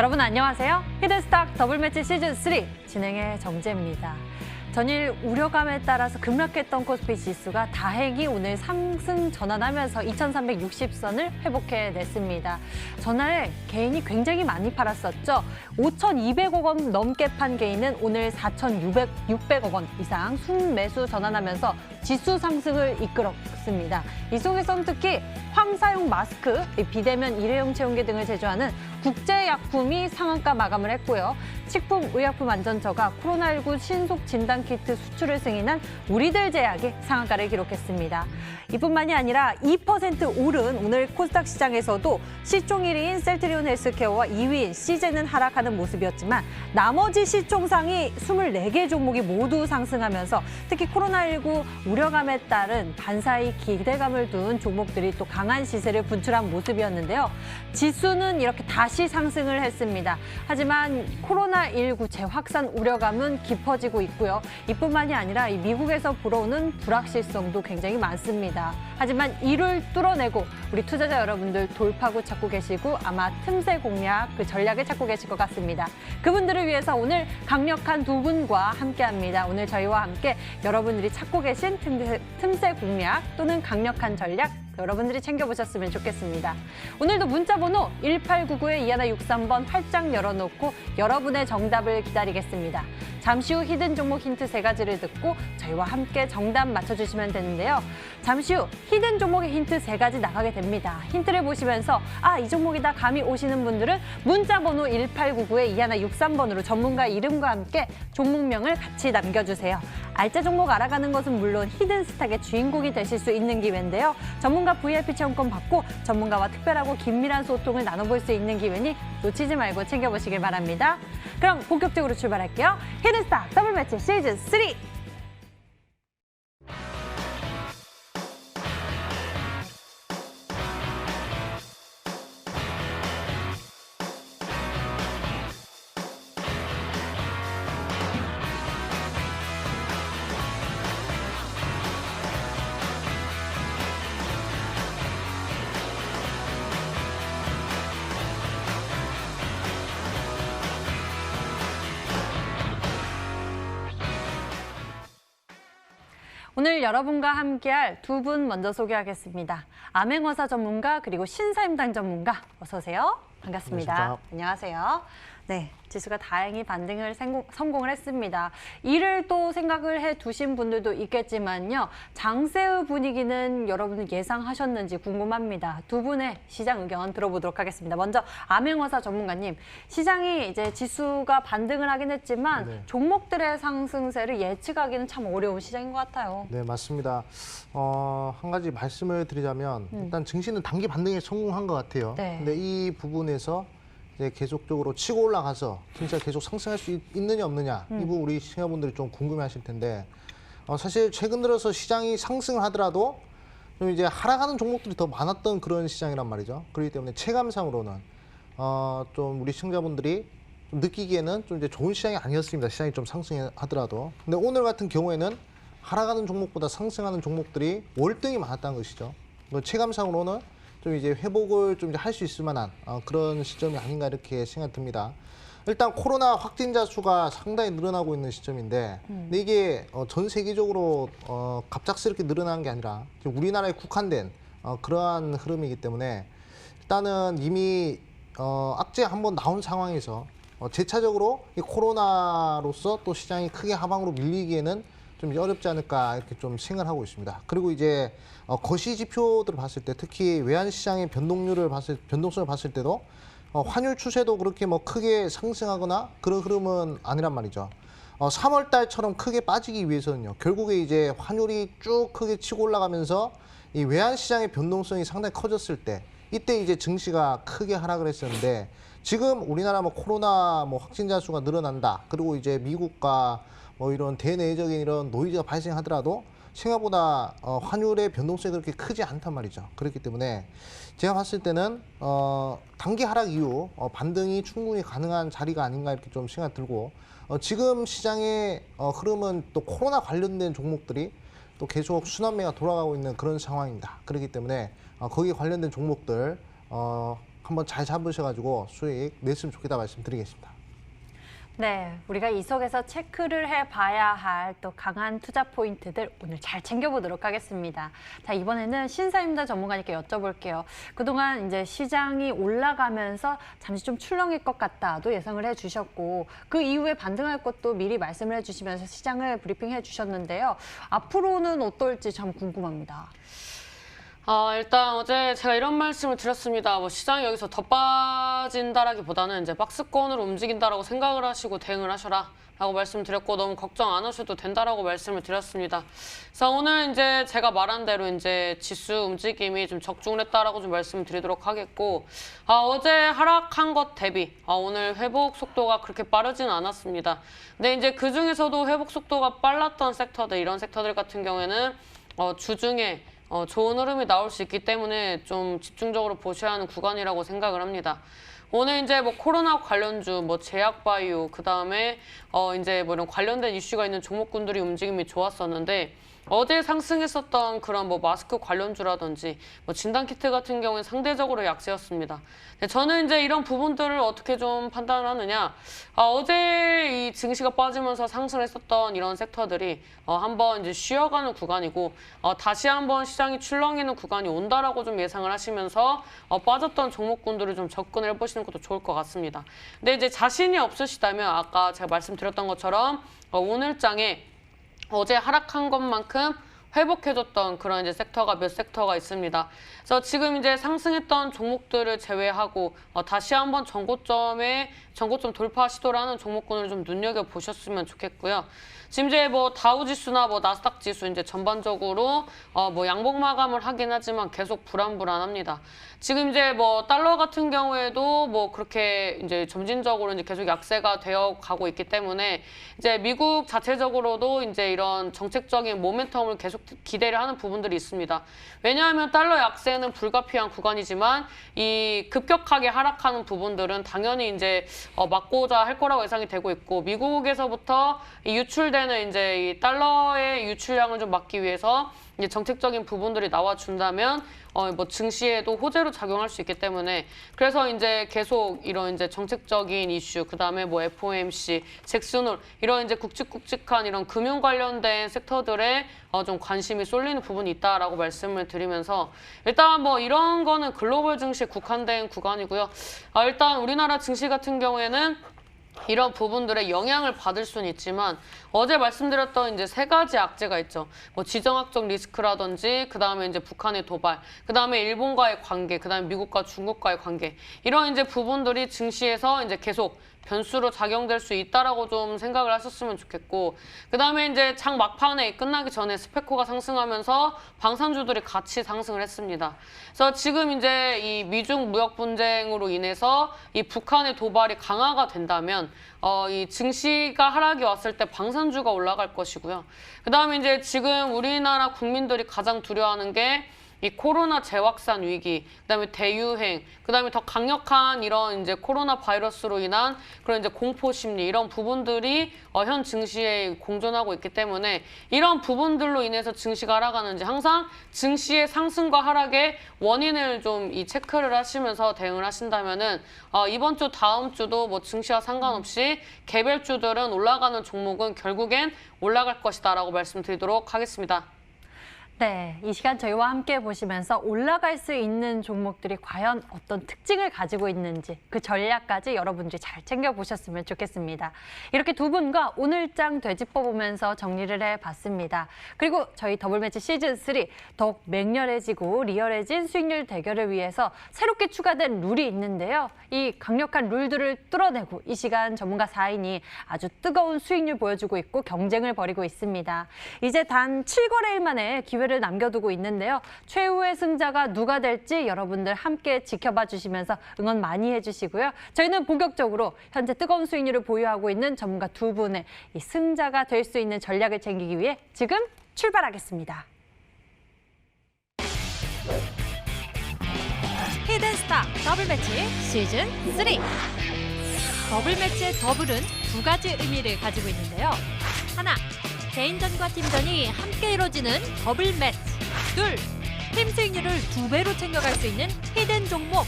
여러분 안녕하세요. 히든스탁 더블매치 시즌3 진행의 정재입니다. 전일 우려감에 따라서 급락했던 코스피 지수가 다행히 오늘 상승 전환하면서 2360선을 회복해냈습니다. 전날 개인이 굉장히 많이 팔았었죠. 5200억 원 넘게 판 개인은 오늘 4600억 원 이상 순매수 전환하면서 지수 상승을 이끌었습니다. 이 속에서는 특히 황사용 마스크, 비대면 일회용 체온계 등을 제조하는 국제약품이 상한가 마감을 했고요. 식품의약품안전처가 코로나19 신속 진단키트 수출을 승인한 우리들 제약이 상한가를 기록했습니다. 이뿐만이 아니라 2% 오른 오늘 코스닥 시장에서도 시총 1위인 셀트리온 헬스케어와 2위인 시제는 하락하는 모습이었지만 나머지 시총상위 24개 종목이 모두 상승하면서 특히 코로나19 우려감에 따른 반사이 기대감을 둔 종목들이 또 강한 시세를 분출한 모습이었는데요. 지수는 이렇게 다시 상승을 했습니다. 하지만 코로나19 재확산 우려감은 깊어지고 있고요. 이뿐만이 아니라 이 미국에서 불어오는 불확실성도 굉장히 많습니다. 하지만 이를 뚫어내고 우리 투자자 여러분들 돌파구 찾고 계시고 아마 틈새 공략 그 전략을 찾고 계실 것 같습니다. 그분들을 위해서 오늘 강력한 두 분과 함께합니다. 오늘 저희와 함께 여러분들이 찾고 계신 틈새 공략 또는 강력한 전략 여러분들이 챙겨보셨으면 좋겠습니다. 오늘도 문자번호 1899-2163번 활짝 열어놓고 여러분의 정답을 기다리겠습니다. 잠시 후 히든 종목 힌트 3가지를 듣고 저희와 함께 정답 맞춰주시면 되는데요. 잠시 후 히든 종목의 힌트 3가지 나가게 됩니다. 힌트를 보시면서 이 종목이다 감이 오시는 분들은 문자번호 1899-2163번으로 전문가 이름과 함께 종목명을 같이 남겨주세요. 알짜 종목 알아가는 것은 물론 히든스탁의 주인공이 되실 수 있는 기회인데요. 전문가 VIP 체험권 받고 전문가와 특별하고 긴밀한 소통을 나눠볼 수 있는 기회니 놓치지 말고 챙겨보시길 바랍니다. 그럼 본격적으로 출발할게요. 히든스탁 더블매치 시즌3! 오늘 여러분과 함께할 두 분 먼저 소개하겠습니다. 암행어사 전문가 그리고 신사임당 전문가 어서 오세요. 반갑습니다. 안녕하세요. 네, 지수가 다행히 반등을 성공을 했습니다. 이를 또 생각을 해두신 분들도 있겠지만요. 장세의 분위기는 여러분 예상하셨는지 궁금합니다. 두 분의 시장 의견 들어보도록 하겠습니다. 먼저 암행어사 전문가님, 시장이 이제 지수가 반등을 하긴 했지만 종목들의 상승세를 예측하기는 참 어려운 시장인 것 같아요. 네, 맞습니다. 한 가지 말씀을 드리자면 일단 증시는 단기 반등에 성공한 것 같아요. 근데 이 부분에서 이제 계속적으로 치고 올라가서 진짜 계속 상승할 수 있느냐 없느냐 이 부분 우리 시청자분들이 좀 궁금해하실 텐데 사실 최근 들어서 시장이 상승을 하더라도 좀 이제 하락하는 종목들이 더 많았던 그런 시장이란 말이죠. 그렇기 때문에 체감상으로는 좀 우리 시청자분들이 좀 느끼기에는 좀 이제 좋은 시장이 아니었습니다. 시장이 좀 상승하더라도. 근데 오늘 같은 경우에는 하락하는 종목보다 상승하는 종목들이 월등히 많았다는 것이죠. 체감상으로는 좀 이제 회복을 좀 할 수 있을 만한 그런 시점이 아닌가 이렇게 생각이 듭니다. 일단 코로나 확진자 수가 상당히 늘어나고 있는 시점인데 근데 이게 전 세계적으로 갑작스럽게 늘어나는 게 아니라 우리나라에 국한된 그러한 흐름이기 때문에 일단은 이미 악재 한번 나온 상황에서 재차적으로 이 코로나로서 또 시장이 크게 하방으로 밀리기에는 좀 어렵지 않을까 이렇게 좀 생각을 하고 있습니다. 그리고 이제 거시 지표들을 봤을 때 특히 외환 시장의 변동성을 봤을 때도 환율 추세도 그렇게 뭐 크게 상승하거나 그런 흐름은 아니란 말이죠. 3월 달처럼 크게 빠지기 위해서는요. 결국에 이제 환율이 쭉 크게 치고 올라가면서 이 외환 시장의 변동성이 상당히 커졌을 때 이때 이제 증시가 크게 하락을 했었는데 지금 우리나라 뭐 코로나 확진자 수가 늘어난다. 그리고 이제 미국과 뭐 이런 대내적인 이런 노이즈가 발생하더라도 생각보다 환율의 변동성이 그렇게 크지 않단 말이죠. 그렇기 때문에 제가 봤을 때는 단기 하락 이후 반등이 충분히 가능한 자리가 아닌가 이렇게 좀 생각 들고 지금 시장의 흐름은 또 코로나 관련된 종목들이 또 계속 순환매가 돌아가고 있는 그런 상황입니다. 그렇기 때문에 거기에 관련된 종목들 한번 잘 잡으셔가지고 수익 냈으면 좋겠다 말씀드리겠습니다. 네, 우리가 이 속에서 체크를 해봐야 할 또 강한 투자 포인트들 오늘 잘 챙겨보도록 하겠습니다. 자, 이번에는 신사임당 전문가님께 여쭤볼게요. 그동안 이제 시장이 올라가면서 잠시 좀 출렁일 것 같다도 예상을 해주셨고 그 이후에 반등할 것도 미리 말씀을 해주시면서 시장을 브리핑해 주셨는데요. 앞으로는 어떨지 참 궁금합니다. 일단 어제 제가 이런 말씀을 드렸습니다. 뭐 시장이 여기서 더 빠진다라기보다는 이제 박스권으로 움직인다라고 생각을 하시고 대응을 하셔라 라고 말씀드렸고 너무 걱정 안 하셔도 된다라고 말씀을 드렸습니다. 그래서 오늘 이제 제가 말한 대로 이제 지수 움직임이 좀 적중을 했다라고 좀 말씀드리도록 하겠고 어제 하락한 것 대비 오늘 회복 속도가 그렇게 빠르지는 않았습니다. 근데 이제 그 중에서도 회복 속도가 빨랐던 섹터들 이런 섹터들 같은 경우에는 주중에 좋은 흐름이 나올 수 있기 때문에 좀 집중적으로 보셔야 하는 구간이라고 생각을 합니다. 오늘 이제 뭐 코로나 관련주, 뭐 제약바이오, 그 다음에 이제 뭐 이런 관련된 이슈가 있는 종목군들이 움직임이 좋았었는데 어제 상승했었던 그런 뭐 마스크 관련주라든지 뭐 진단키트 같은 경우는 상대적으로 약세였습니다. 저는 이제 이런 부분들을 어떻게 좀 판단을 하느냐. 어제 이 증시가 빠지면서 상승했었던 이런 섹터들이 한번 이제 쉬어가는 구간이고 다시 한번 시장이 출렁이는 구간이 온다라고 좀 예상을 하시면서 빠졌던 종목군들을 좀 접근을 해보시는 것도 좋을 것 같습니다. 근데 이제 자신이 없으시다면 아까 제가 말씀드렸던 것처럼 오늘장에 어제 하락한 것만큼 회복해줬던 그런 이제 섹터가 몇 섹터가 있습니다. 그래서 지금 이제 상승했던 종목들을 제외하고 다시 한번 전고점 돌파 시도를 하는 종목군을 좀 눈여겨 보셨으면 좋겠고요. 지금 이제 뭐 다우지수나 뭐 나스닥 지수 이제 전반적으로 뭐 양봉 마감을 하긴 하지만 계속 불안합니다. 지금 이제 뭐 달러 같은 경우에도 뭐 그렇게 이제 점진적으로 이제 계속 약세가 되어 가고 있기 때문에 이제 미국 자체적으로도 이제 이런 정책적인 모멘텀을 계속 기대를 하는 부분들이 있습니다. 왜냐하면 달러 약세는 불가피한 구간이지만 이 급격하게 하락하는 부분들은 당연히 이제 막고자 할 거라고 예상이 되고 있고 미국에서부터 이 유출되는 이제 이 달러의 유출량을 좀 막기 위해서 이제 정책적인 부분들이 나와준다면 뭐 증시에도 호재로 작용할 수 있기 때문에 그래서 이제 계속 이런 이제 정책적인 이슈 그다음에 뭐 FOMC, 잭슨홀 이런 이제 굵직굵직한 이런 금융 관련된 섹터들에 좀 관심이 쏠리는 부분이 있다라고 말씀을 드리면서 일단 뭐 이런 거는 글로벌 증시에 국한된 구간이고요. 일단 우리나라 증시 같은 경우에는 이런 부분들의 영향을 받을 수는 있지만 어제 말씀드렸던 이제 세 가지 악재가 있죠. 뭐 지정학적 리스크라든지 그다음에 이제 북한의 도발, 그다음에 일본과의 관계, 그다음에 미국과 중국과의 관계 이런 이제 부분들이 증시에서 이제 계속 변수로 작용될 수 있다라고 좀 생각을 하셨으면 좋겠고 그다음에 이제 장 막판에 끝나기 전에 스페코가 상승하면서 방산주들이 같이 상승을 했습니다. 그래서 지금 이제 이 미중 무역 분쟁으로 인해서 이 북한의 도발이 강화가 된다면 이 증시가 하락이 왔을 때 방산주가 올라갈 것이고요. 그다음에 이제 지금 우리나라 국민들이 가장 두려워하는 게 이 코로나 재확산 위기, 그다음에 대유행, 그다음에 더 강력한 이런 이제 코로나 바이러스로 인한 그런 이제 공포 심리 이런 부분들이 현 증시에 공존하고 있기 때문에 이런 부분들로 인해서 증시가 하락하는지 항상 증시의 상승과 하락의 원인을 좀 이 체크를 하시면서 대응을 하신다면은 이번 주 다음 주도 뭐 증시와 상관없이 개별주들은 올라가는 종목은 결국엔 올라갈 것이다라고 말씀드리도록 하겠습니다. 네, 이 시간 저희와 함께 보시면서 올라갈 수 있는 종목들이 과연 어떤 특징을 가지고 있는지 그 전략까지 여러분들이 잘 챙겨보셨으면 좋겠습니다. 이렇게 두 분과 오늘장 되짚어보면서 정리를 해봤습니다. 그리고 저희 더블매치 시즌3 더욱 맹렬해지고 리얼해진 수익률 대결을 위해서 새롭게 추가된 룰이 있는데요. 이 강력한 룰들을 뚫어내고 이 시간 전문가 4인이 아주 뜨거운 수익률 보여주고 있고 경쟁을 벌이고 있습니다. 이제 단 7거래일 만에 기회를 남겨두고 있는데요. 최후의 승자가 누가 될지 여러분들 함께 지켜봐 주시면서 응원 많이 해주시고요. 저희는 본격적으로 현재 뜨거운 수익률을 보유하고 있는 전문가 두 분의 이 승자가 될 수 있는 전략을 챙기기 위해 지금 출발하겠습니다. 히든스타 더블매치 시즌3 더블매치의 더블은 두 가지 의미를 가지고 있는데요. 하나, 개인전과 팀전이 함께 이루어지는 더블 매치. 둘, 팀 수익률을 2배로 챙겨갈 수 있는 히든 종목.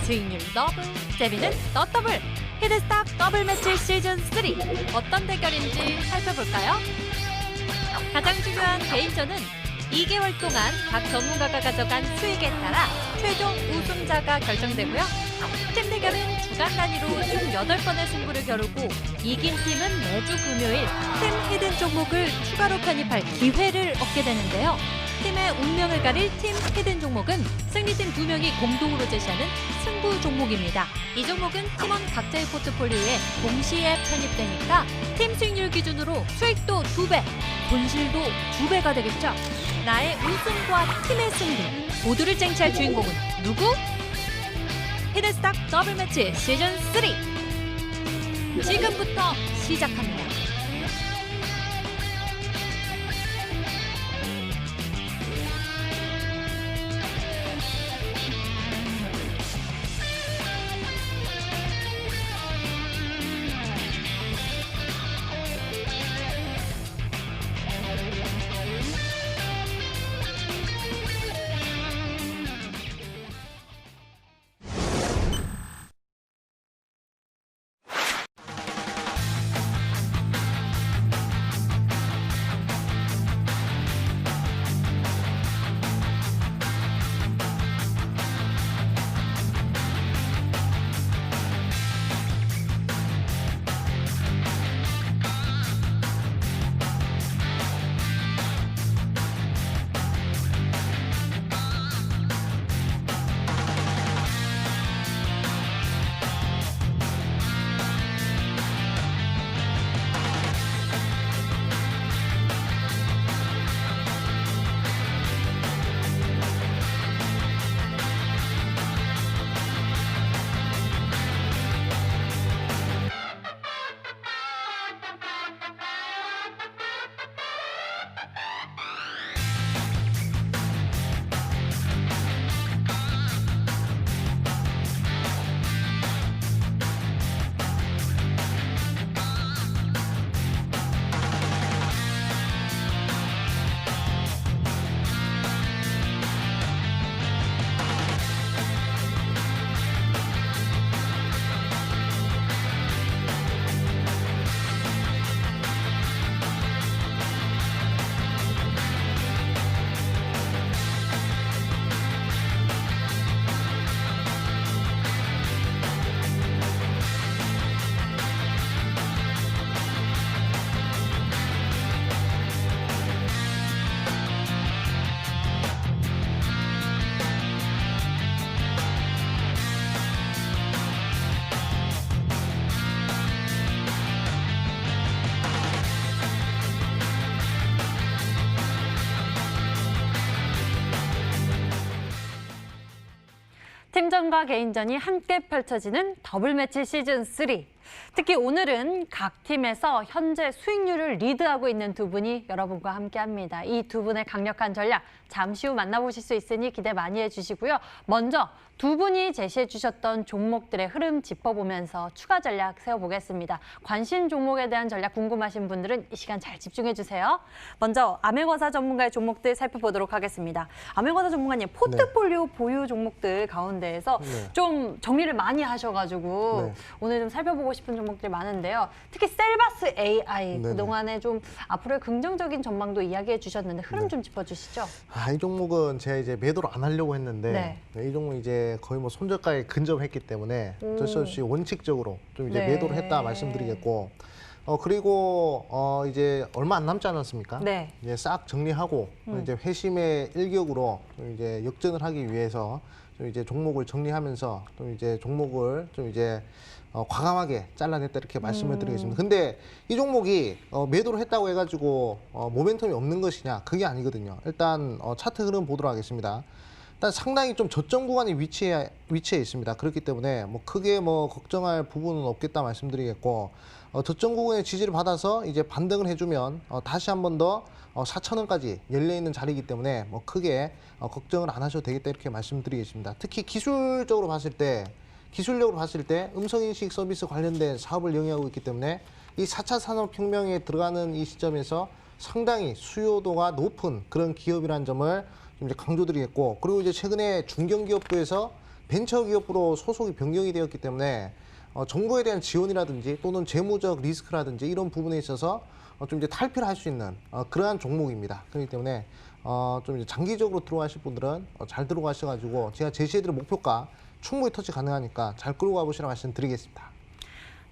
수익률 더블, 재미는 더 더블. 히든스탁 더블 매치 시즌 3 어떤 대결인지 살펴볼까요? 가장 중요한 개인전은 2개월 동안 각 전문가가 가져간 수익에 따라 최종 우승자가 결정되고요. 팀 대결은 주간 단위로 총 8번의 승부를 겨루고 이긴 팀은 매주 금요일 팀 히든 종목을 추가로 편입할 기회를 얻게 되는데요. 팀의 운명을 가릴 팀 히든 종목은 승리팀 2명이 공동으로 제시하는 승부 종목입니다. 이 종목은 팀원 각자의 포트폴리오에 동시에 편입되니까 팀 수익률 기준으로 수익도 2배, 본실도 2배가 되겠죠. 나의 우승과 팀의 승리 모두를 쟁취할 주인공은 누구? 히든스탁 더블 매치 시즌 3 지금부터 시작합니다. 팀전과 개인전이 함께 펼쳐지는 더블 매치 시즌 3. 특히 오늘은 각 팀에서 현재 수익률을 리드하고 있는 두 분이 여러분과 함께합니다. 이 두 분의 강력한 전략 잠시 후 만나보실 수 있으니 기대 많이 해주시고요. 먼저 두 분이 제시해 주셨던 종목들의 흐름 짚어보면서 추가 전략 세워보겠습니다. 관심 종목에 대한 전략 궁금하신 분들은 이 시간 잘 집중해 주세요. 먼저 암행어사 전문가의 종목들 살펴보도록 하겠습니다. 암행어사 전문가님 포트폴리오 보유 종목들 가운데에서 좀 정리를 많이 하셔가지고 오늘 좀 살펴보고 싶은 종목들이 많은데요. 특히 셀바스 AI 그동안에 좀 앞으로의 긍정적인 전망도 이야기해 주셨는데 흐름 좀 짚어주시죠. 이 종목은 제가 이제 매도를 안 하려고 했는데 이 종목 이제 거의 뭐 손절가에 근접했기 때문에 어쩔 수 없이 원칙적으로 좀 이제 매도를 했다 말씀드리겠고 그리고 이제 얼마 안 남지 않았습니까? 이제 싹 정리하고 이제 회심의 일격으로 이제 역전을 하기 위해서 좀 이제 종목을 정리하면서 또 이제 종목을 좀 이제 과감하게 잘라냈다 이렇게 말씀을 드리겠습니다. 근데 이 종목이 매도를 했다고 해가지고 모멘텀이 없는 것이냐? 그게 아니거든요. 일단 차트 흐름 보도록 하겠습니다. 일단 상당히 좀 저점 구간에 위치해 있습니다. 그렇기 때문에 뭐 크게 뭐 걱정할 부분은 없겠다 말씀드리겠고 저점 구간의 지지를 받아서 이제 반등을 해주면 다시 한 번 더 4,000원까지 열려 있는 자리이기 때문에 뭐 크게 걱정을 안 하셔도 되겠다 이렇게 말씀드리겠습니다. 특히 기술적으로 봤을 때 음성인식 서비스 관련된 사업을 영위하고 있기 때문에 이 4차 산업혁명에 들어가는 이 시점에서 상당히 수요도가 높은 그런 기업이라는 점을 좀 이제 강조드리겠고, 그리고 이제 최근에 중견기업부에서 벤처기업으로 소속이 변경이 되었기 때문에 정부에 대한 지원이라든지 또는 재무적 리스크라든지 이런 부분에 있어서 좀 이제 탈피를 할 수 있는 그러한 종목입니다. 그렇기 때문에 좀 이제 장기적으로 들어가실 분들은 잘 들어가셔가지고 제가 제시해드린 목표가 충분히 터치 가능하니까 잘 끌고 가보시라고 말씀드리겠습니다.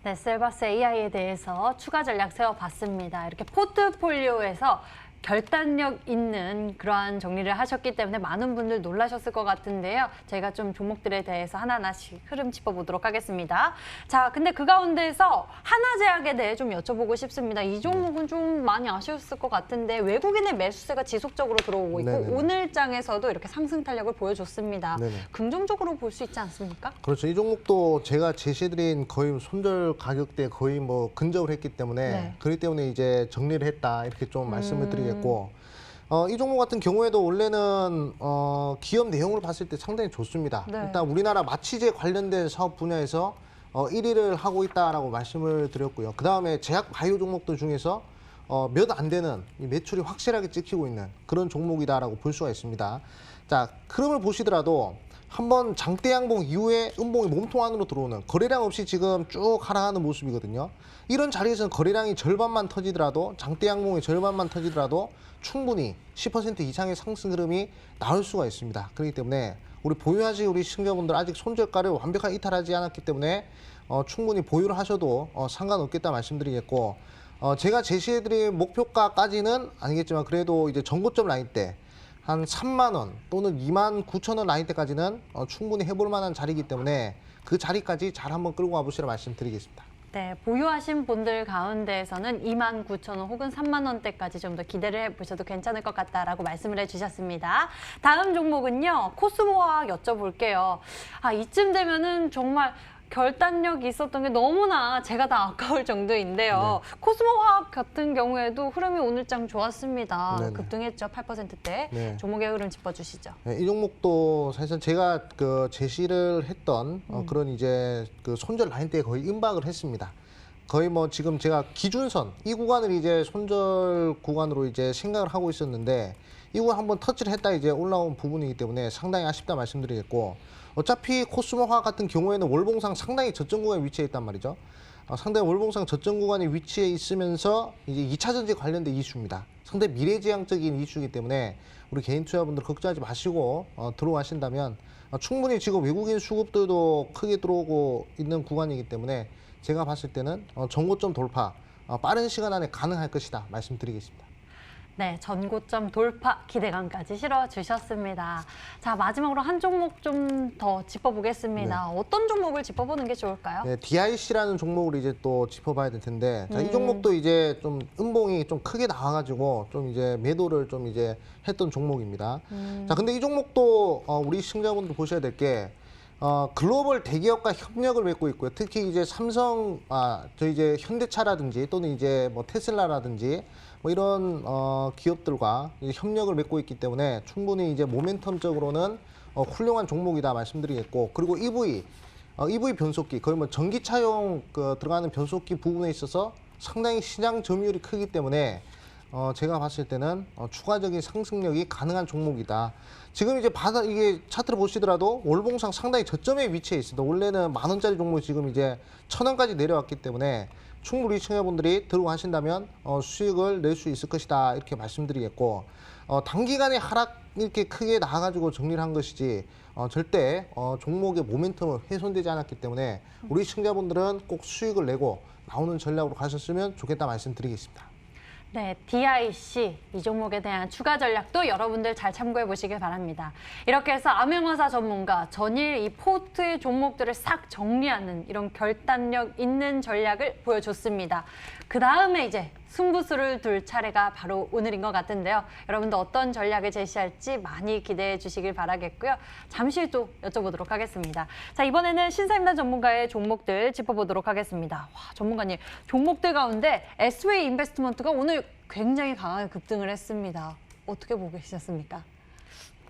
네, 셀바스 AI에 대해서 추가 전략 세워봤습니다. 이렇게 포트폴리오에서 결단력 있는 그러한 정리를 하셨기 때문에 많은 분들 놀라셨을 것 같은데요. 저희가 좀 종목들에 대해서 하나하나씩 흐름 짚어보도록 하겠습니다. 자, 근데 그 가운데서 하나제약에 대해 좀 여쭤보고 싶습니다. 이 종목은 좀 많이 아쉬웠을 것 같은데 외국인의 매수세가 지속적으로 들어오고 있고 네네. 오늘 장에서도 이렇게 상승 탄력을 보여줬습니다. 네네. 긍정적으로 볼 수 있지 않습니까? 그렇죠. 이 종목도 제가 제시해드린 거의 손절 가격대 거의 뭐 근접을 했기 때문에 네. 그렇기 때문에 이제 정리를 했다 이렇게 좀 말씀을 드리겠고 이 종목 같은 경우에도 원래는 기업 내용을 봤을 때 상당히 좋습니다. 네. 일단 우리나라 마취제 관련된 사업 분야에서 1위를 하고 있다라고 말씀을 드렸고요. 그 다음에 제약 바이오 종목들 중에서 몇 안 되는 이 매출이 확실하게 찍히고 있는 그런 종목이다라고 볼 수가 있습니다. 자, 흐름을 보시더라도 한번 장대 양봉 이후에 음봉이 몸통 안으로 들어오는 거래량 없이 지금 쭉 하락하는 모습이거든요. 이런 자리에서는 거래량이 절반만 터지더라도 장대 양봉의 절반만 터지더라도 충분히 10% 이상의 상승 흐름이 나올 수가 있습니다. 그렇기 때문에 우리 보유하신 우리 시청자분들 아직 손절가를 완벽하게 이탈하지 않았기 때문에 충분히 보유를 하셔도 상관없겠다 말씀드리겠고 제가 제시해드린 목표가까지는 아니겠지만 그래도 이제 전고점 라인 때 한 3만 원 또는 2만 9천 원 라인 때까지는 충분히 해볼 만한 자리이기 때문에 그 자리까지 잘 한번 끌고 와보시라 말씀드리겠습니다. 네, 보유하신 분들 가운데에서는 29,000원 혹은 3만 원대까지 좀 더 기대를 해보셔도 괜찮을 것 같다라고 말씀을 해주셨습니다. 다음 종목은요, 코스모화학 여쭤볼게요. 이쯤 되면은 정말 결단력이 있었던 게 너무나 제가 다 아까울 정도인데요. 네. 코스모화학 같은 경우에도 흐름이 오늘 장 좋았습니다. 네네. 급등했죠, 8%대. 네. 종목의 흐름 짚어주시죠. 네, 이 종목도 사실 제가 그 제시를 했던 그런 이제 그 손절 라인대에 거의 임박을 했습니다. 거의 뭐 지금 제가 기준선 이 구간을 이제 손절 구간으로 이제 생각을 하고 있었는데 이 구간 한번 터치를 했다 이제 올라온 부분이기 때문에 상당히 아쉽다 말씀드리겠고 어차피 코스모화 같은 경우에는 월봉상 상당히 저점 구간에 위치해 있단 말이죠. 상당히 월봉상 저점 구간에 위치해 있으면서 이제 2차 전지 관련된 이슈입니다. 상당히 미래지향적인 이슈이기 때문에 우리 개인 투자분들 걱정하지 마시고 들어가신다면 충분히 지금 외국인 수급들도 크게 들어오고 있는 구간이기 때문에 제가 봤을 때는 전고점 돌파 빠른 시간 안에 가능할 것이다 말씀드리겠습니다. 네, 전고점 돌파 기대감까지 실어주셨습니다. 자, 마지막으로 한 종목 좀 더 짚어보겠습니다. 네. 어떤 종목을 짚어보는 게 좋을까요? 네, DIC라는 종목을 이제 또 짚어봐야 될 텐데, 자, 이 종목도 이제 좀 음봉이 좀 크게 나와가지고 좀 이제 매도를 좀 이제 했던 종목입니다. 자, 근데 이 종목도 우리 시청자분들 보셔야 될 게 글로벌 대기업과 협력을 맺고 있고요. 특히 이제 삼성, 저 이제 현대차라든지 또는 이제 뭐 테슬라라든지 뭐 이런 기업들과 이제 협력을 맺고 있기 때문에 충분히 이제 모멘텀적으로는 훌륭한 종목이다 말씀드리겠고, 그리고 EV 변속기 거의 뭐 전기차용 들어가는 변속기 부분에 있어서 상당히 시장 점유율이 크기 때문에 제가 봤을 때는 추가적인 상승력이 가능한 종목이다. 지금 이제 이게 차트를 보시더라도 월봉상 상당히 저점에 위치해 있습니다. 원래는 10,000원짜리 종목이 지금 이제 1,000원까지 내려왔기 때문에 충분히 시청자분들이 들어가신다면 수익을 낼 수 있을 것이다 이렇게 말씀드리겠고, 단기간에 하락 이렇게 크게 나와가지고 정리를 한 것이지 절대 종목의 모멘텀은 훼손되지 않았기 때문에 우리 시청자분들은 꼭 수익을 내고 나오는 전략으로 가셨으면 좋겠다 말씀드리겠습니다. 네, DIC 이 종목에 대한 추가 전략도 여러분들 잘 참고해 보시길 바랍니다. 이렇게 해서 암행어사 전문가 전일 이 포트의 종목들을 싹 정리하는 이런 결단력 있는 전략을 보여줬습니다. 그 다음에 이제 승부수를 둘 차례가 바로 오늘인 것 같은데요. 여러분도 어떤 전략을 제시할지 많이 기대해 주시길 바라겠고요. 잠시 후 또 여쭤보도록 하겠습니다. 자, 이번에는 신사임당 전문가의 종목들 짚어보도록 하겠습니다. 와, 전문가님, 종목들 가운데 SW 인베스트먼트가 오늘 굉장히 강하게 급등을 했습니다. 어떻게 보고 계셨습니까?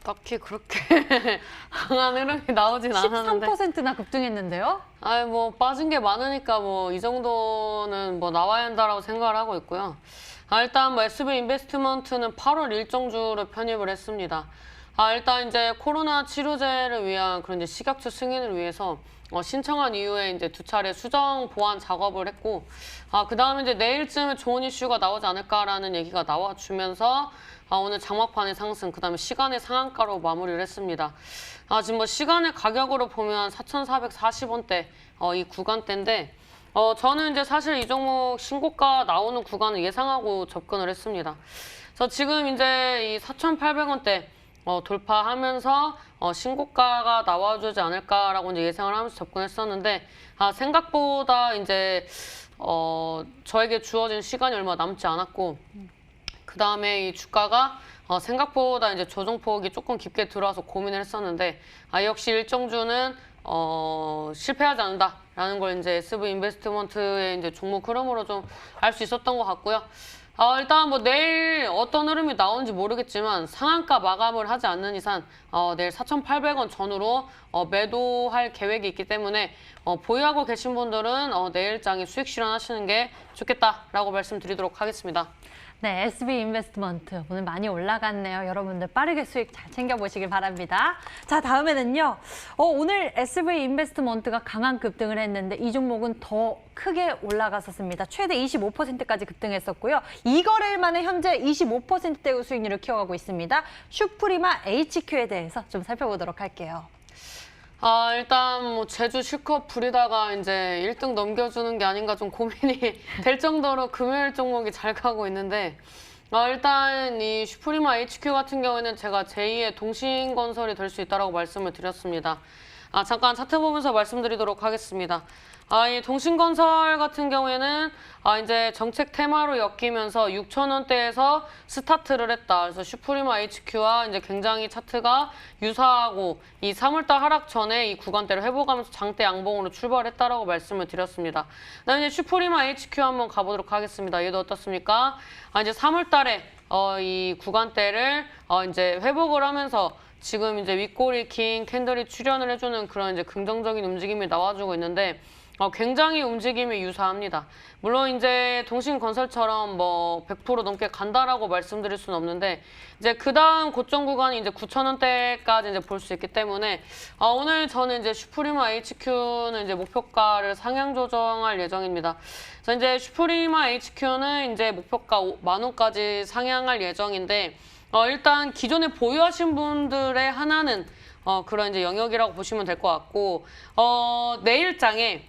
딱히 그렇게 강한 흐름이 나오진 않았는데 13%나 급등했는데요? 아이 뭐 빠진 게 많으니까 뭐 이 정도는 뭐 나와야 한다라고 생각을 하고 있고요. 일단 뭐 SB 인베스트먼트는 8월 일정주를 편입을 했습니다. 일단 이제 코로나 치료제를 위한 그런 이제 식약처 승인을 위해서 신청한 이후에 이제 2차례 수정 보완 작업을 했고, 그다음에 이제 내일쯤에 좋은 이슈가 나오지 않을까라는 얘기가 나와주면서 오늘 장막판의 상승, 그다음에 시간의 상한가로 마무리를 했습니다. 지금 뭐 시간의 가격으로 보면 4,440원대 이 구간대인데, 저는 이제 사실 이 종목 신고가 나오는 구간을 예상하고 접근을 했습니다. 그래서 지금 이제 이 4,800원대 돌파하면서 신고가가 나와주지 않을까라고 이제 예상을 하면서 접근했었는데, 생각보다 이제 저에게 주어진 시간이 얼마 남지 않았고, 그 다음에 이 주가가 생각보다 이제 조정폭이 조금 깊게 들어와서 고민을 했었는데, 역시 일정주는 실패하지 않는다라는 걸 이제 SV 인베스트먼트의 이제 종목 흐름으로 좀 알 수 있었던 것 같고요. 일단 뭐 내일 어떤 흐름이 나오는지 모르겠지만 상한가 마감을 하지 않는 이상 내일 4,800원 전후로 매도할 계획이 있기 때문에 보유하고 계신 분들은 내일장에 수익 실현하시는 게 좋겠다라고 말씀드리도록 하겠습니다. 네, SV 인베스트먼트 오늘 많이 올라갔네요. 여러분들 빠르게 수익 잘 챙겨보시길 바랍니다. 자, 다음에는요. 오늘 SV 인베스트먼트가 강한 급등을 했는데 이 종목은 더 크게 올라갔었습니다. 최대 25%까지 급등했었고요. 이 거래일 만에 현재 25%대의 수익률을 키워가고 있습니다. 슈프리마 HQ에 대해서 좀 살펴보도록 할게요. 일단 뭐 제주 실컷 부리다가 이제 1등 넘겨주는 게 아닌가 좀 고민이 될 정도로 금요일 종목이 잘 가고 있는데, 일단 이 슈프리마 HQ 같은 경우에는 제가 제2의 동신건설이 될 수 있다고 말씀을 드렸습니다. 잠깐 차트 보면서 말씀드리도록 하겠습니다. 이 동신건설 같은 경우에는 이제 정책 테마로 엮이면서 6,000원대에서 스타트를 했다. 그래서 슈프리마 HQ와 이제 굉장히 차트가 유사하고 이 3월달 하락 전에 이 구간대를 회복하면서 장대 양봉으로 출발했다라고 말씀을 드렸습니다. 그다음에 이제 슈프리마 HQ 한번 가보도록 하겠습니다. 얘도 어떻습니까? 이제 3월달에 이 구간대를 이제 회복을 하면서 지금 이제 윗꼬리 긴 캔들이 출현을 해주는 그런 이제 긍정적인 움직임이 나와주고 있는데, 굉장히 움직임이 유사합니다. 물론 이제 동신건설처럼 뭐 100% 넘게 간다라고 말씀드릴 수는 없는데, 이제 그 다음 고점 구간이 이제 9,000원대까지 이제 볼 수 있기 때문에, 오늘 저는 이제 슈프리마 HQ는 이제 목표가를 상향 조정할 예정입니다. 그래서 이제 슈프리마 HQ는 이제 목표가 10,000원까지 상향할 예정인데, 일단 기존에 보유하신 분들의 하나는 그런 이제 영역이라고 보시면 될 것 같고, 내일장에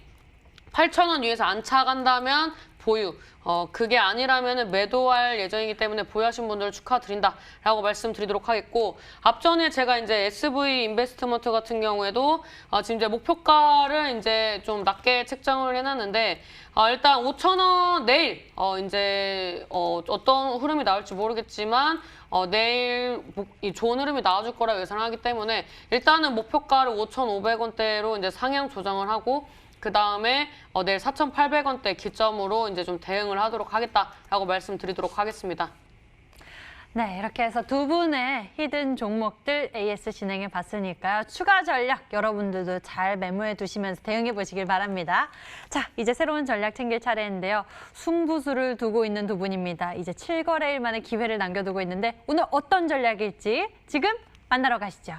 8,000원 위에서 안 차간다면 보유, 그게 아니라면 매도할 예정이기 때문에 보유하신 분들 축하드린다라고 말씀드리도록 하겠고, 앞전에 제가 이제 SV 인베스트먼트 같은 경우에도 지금 이제 목표가를 이제 좀 낮게 책정을 해놨는데, 일단 5,000원 내일 이제 어떤 흐름이 나올지 모르겠지만 내일 좋은 흐름이 나와줄 거라 예상하기 때문에 일단은 목표가를 5,500원대로 이제 상향 조정을 하고, 그 다음에 내일 4,800원대 기점으로 이제 좀 대응을 하도록 하겠다라고 말씀드리도록 하겠습니다. 네, 이렇게 해서 두 분의 히든 종목들 AS 진행해 봤으니까요. 추가 전략 여러분들도 잘 메모해 두시면서 대응해 보시길 바랍니다. 자, 이제 새로운 전략 챙길 차례인데요. 승부수를 두고 있는 두 분입니다. 이제 7거래일 만에 기회를 남겨두고 있는데 오늘 어떤 전략일지 지금 만나러 가시죠.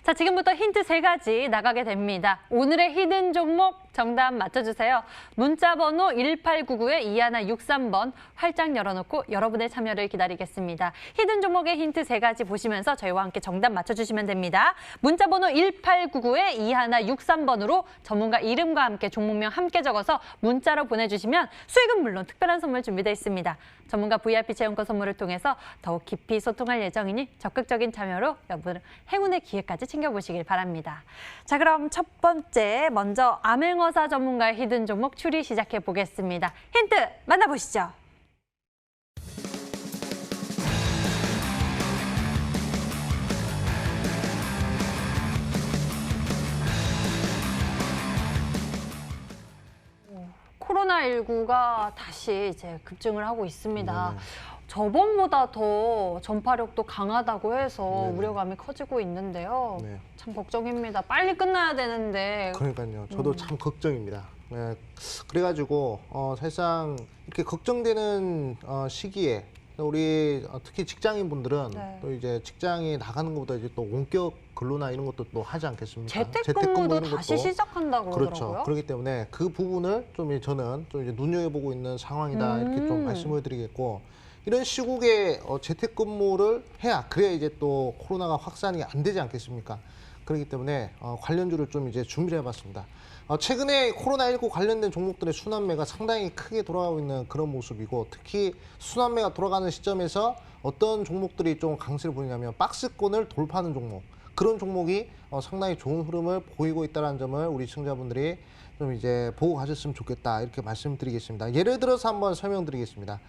자, 지금부터 힌트 3가지 나가게 됩니다. 오늘의 히든 종목 정답 맞춰주세요. 문자 번호 1899-2163번 활짝 열어놓고 여러분의 참여를 기다리겠습니다. 히든 종목의 힌트 3가지 보시면서 저희와 함께 정답 맞춰주시면 됩니다. 문자 번호 1899-2163번으로 전문가 이름과 함께 종목명 함께 적어서 문자로 보내주시면 수익은 물론 특별한 선물 준비되어 있습니다. 전문가 VIP 체험권 선물을 통해서 더욱 깊이 소통할 예정이니 적극적인 참여로 여러분 행운의 기회까지 챙겨보시길 바랍니다. 자, 그럼 첫 번째 먼저 암행어사 전문가의 히든 종목 추리 시작해 보겠습니다. 힌트 만나보시죠. 코로나19가 다시 이제 급증을 하고 있습니다. 네네. 저번보다 더 전파력도 강하다고 해서 네네. 우려감이 커지고 있는데요. 네. 참 걱정입니다. 빨리 끝나야 되는데. 그러니까요. 저도 참 걱정입니다. 네. 그래가지고 사실상 이렇게 걱정되는 시기에 우리 특히 직장인분들은 네. 또 이제 직장에 나가는 것보다 이제 또 원격 근로나 이런 것도 또 하지 않겠습니까? 재택근무도 이런 다시 것도. 시작한다고 그렇죠. 그러더라고요. 그렇기 때문에 그 부분을 좀 저는 좀 이제 눈여겨보고 있는 상황이다 이렇게 좀 말씀을 드리겠고, 이런 시국에 재택근무를 해야 그래야 이제 또 코로나가 확산이 안 되지 않겠습니까? 그렇기 때문에 관련주를 좀 이제 준비를 해봤습니다. 최근에 코로나19 관련된 종목들의 순환매가 상당히 크게 돌아가고 있는 그런 모습이고, 특히 순환매가 돌아가는 시점에서 어떤 종목들이 좀 강세를 보이냐면 박스권을 돌파하는 종목, 그런 종목이 상당히 좋은 흐름을 보이고 있다는 점을 우리 시청자분들이 좀 이제 보고 가셨으면 좋겠다 이렇게 말씀드리겠습니다. 예를 들어서 한번 설명드리겠습니다.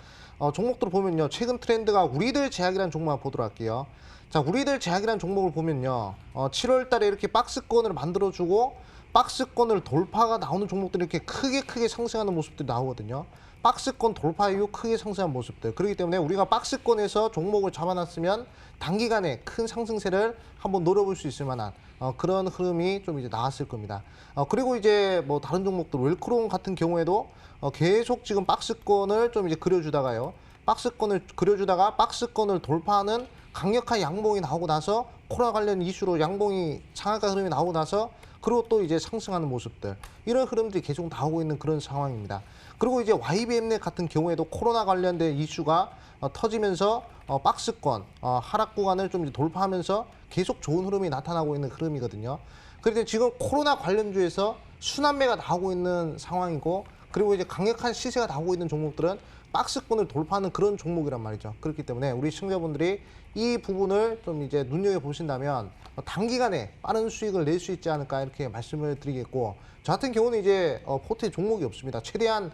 종목들을 보면요, 최근 트렌드가 우리들 제약이라는 종목을 보도록 할게요. 자, 우리들 제약이라는 종목을 보면요, 7월 달에 이렇게 박스권을 만들어주고 박스권을 돌파가 나오는 종목들이 이렇게 크게 상승하는 모습들이 나오거든요. 박스권 돌파 이후 크게 상승한 모습들. 그렇기 때문에 우리가 박스권에서 종목을 잡아놨으면 단기간에 큰 상승세를 한번 노려볼 수 있을 만한 그런 흐름이 좀 이제 나왔을 겁니다. 그리고 이제 뭐 다른 종목들, 웰크론 같은 경우에도 계속 지금 박스권을 좀 이제 그려주다가요. 박스권을 그려주다가 박스권을 돌파하는 강력한 양봉이 나오고 나서 코로나 관련 이슈로 양봉이 상한가 흐름이 나오고 나서 그리고 또 이제 상승하는 모습들, 이런 흐름들이 계속 나오고 있는 그런 상황입니다. 그리고 이제 YBM넷 같은 경우에도 코로나 관련된 이슈가 터지면서 박스권 하락 구간을 좀 이제 돌파하면서 계속 좋은 흐름이 나타나고 있는 흐름이거든요. 그런데 지금 코로나 관련주에서 순환매가 나오고 있는 상황이고, 그리고 이제 강력한 시세가 나오고 있는 종목들은 박스권을 돌파하는 그런 종목이란 말이죠. 그렇기 때문에 우리 시청자분들이 이 부분을 좀 이제 눈여겨보신다면 단기간에 빠른 수익을 낼 수 있지 않을까 이렇게 말씀을 드리겠고, 저 같은 경우는 이제 포트에 종목이 없습니다. 최대한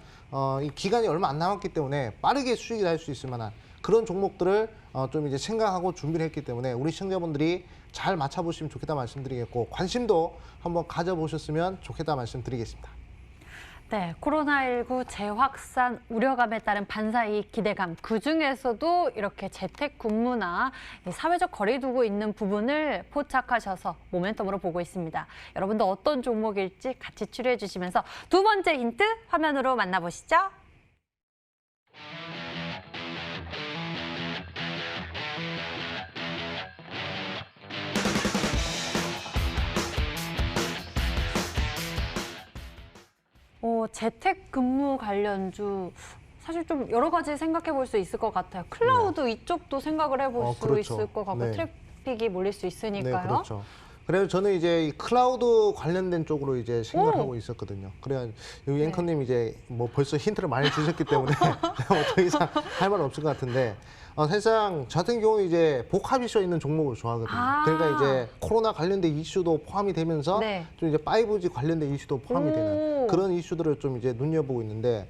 이 기간이 얼마 안 남았기 때문에 빠르게 수익이 날 수 있을 만한 그런 종목들을 좀 이제 생각하고 준비를 했기 때문에 우리 시청자분들이 잘 맞춰보시면 좋겠다 말씀드리겠고, 관심도 한번 가져보셨으면 좋겠다 말씀드리겠습니다. 네, 코로나19 재확산 우려감에 따른 반사이익 기대감, 그중에서도 이렇게 재택근무나 사회적 거리 두고 있는 부분을 포착하셔서 모멘텀으로 보고 있습니다. 여러분도 어떤 종목일지 같이 추려해 주시면서 두 번째 힌트 화면으로 만나보시죠. 재택근무 관련주 사실 좀 여러 가지 생각해 볼 수 있을 것 같아요. 클라우드 이쪽도 생각을 해볼 수 그렇죠. 있을 것 같고, 네. 트래픽이 몰릴 수 있으니까요. 네, 그렇죠. 그래서 저는 이제 이 클라우드 관련된 쪽으로 이제 생각을 하고 있었거든요. 그래야 여기 앵커님 이제 뭐 벌써 힌트를 많이 주셨기 때문에 더 이상 할 말 없을 것 같은데, 사실상 저 같은 경우는 이제 복합 이슈가 있는 종목을 좋아하거든요. 그러니까 이제 코로나 관련된 이슈도 포함이 되면서 네. 좀 이제 5G 관련된 이슈도 포함이 되는 그런 이슈들을 좀 이제 눈여보고 있는데,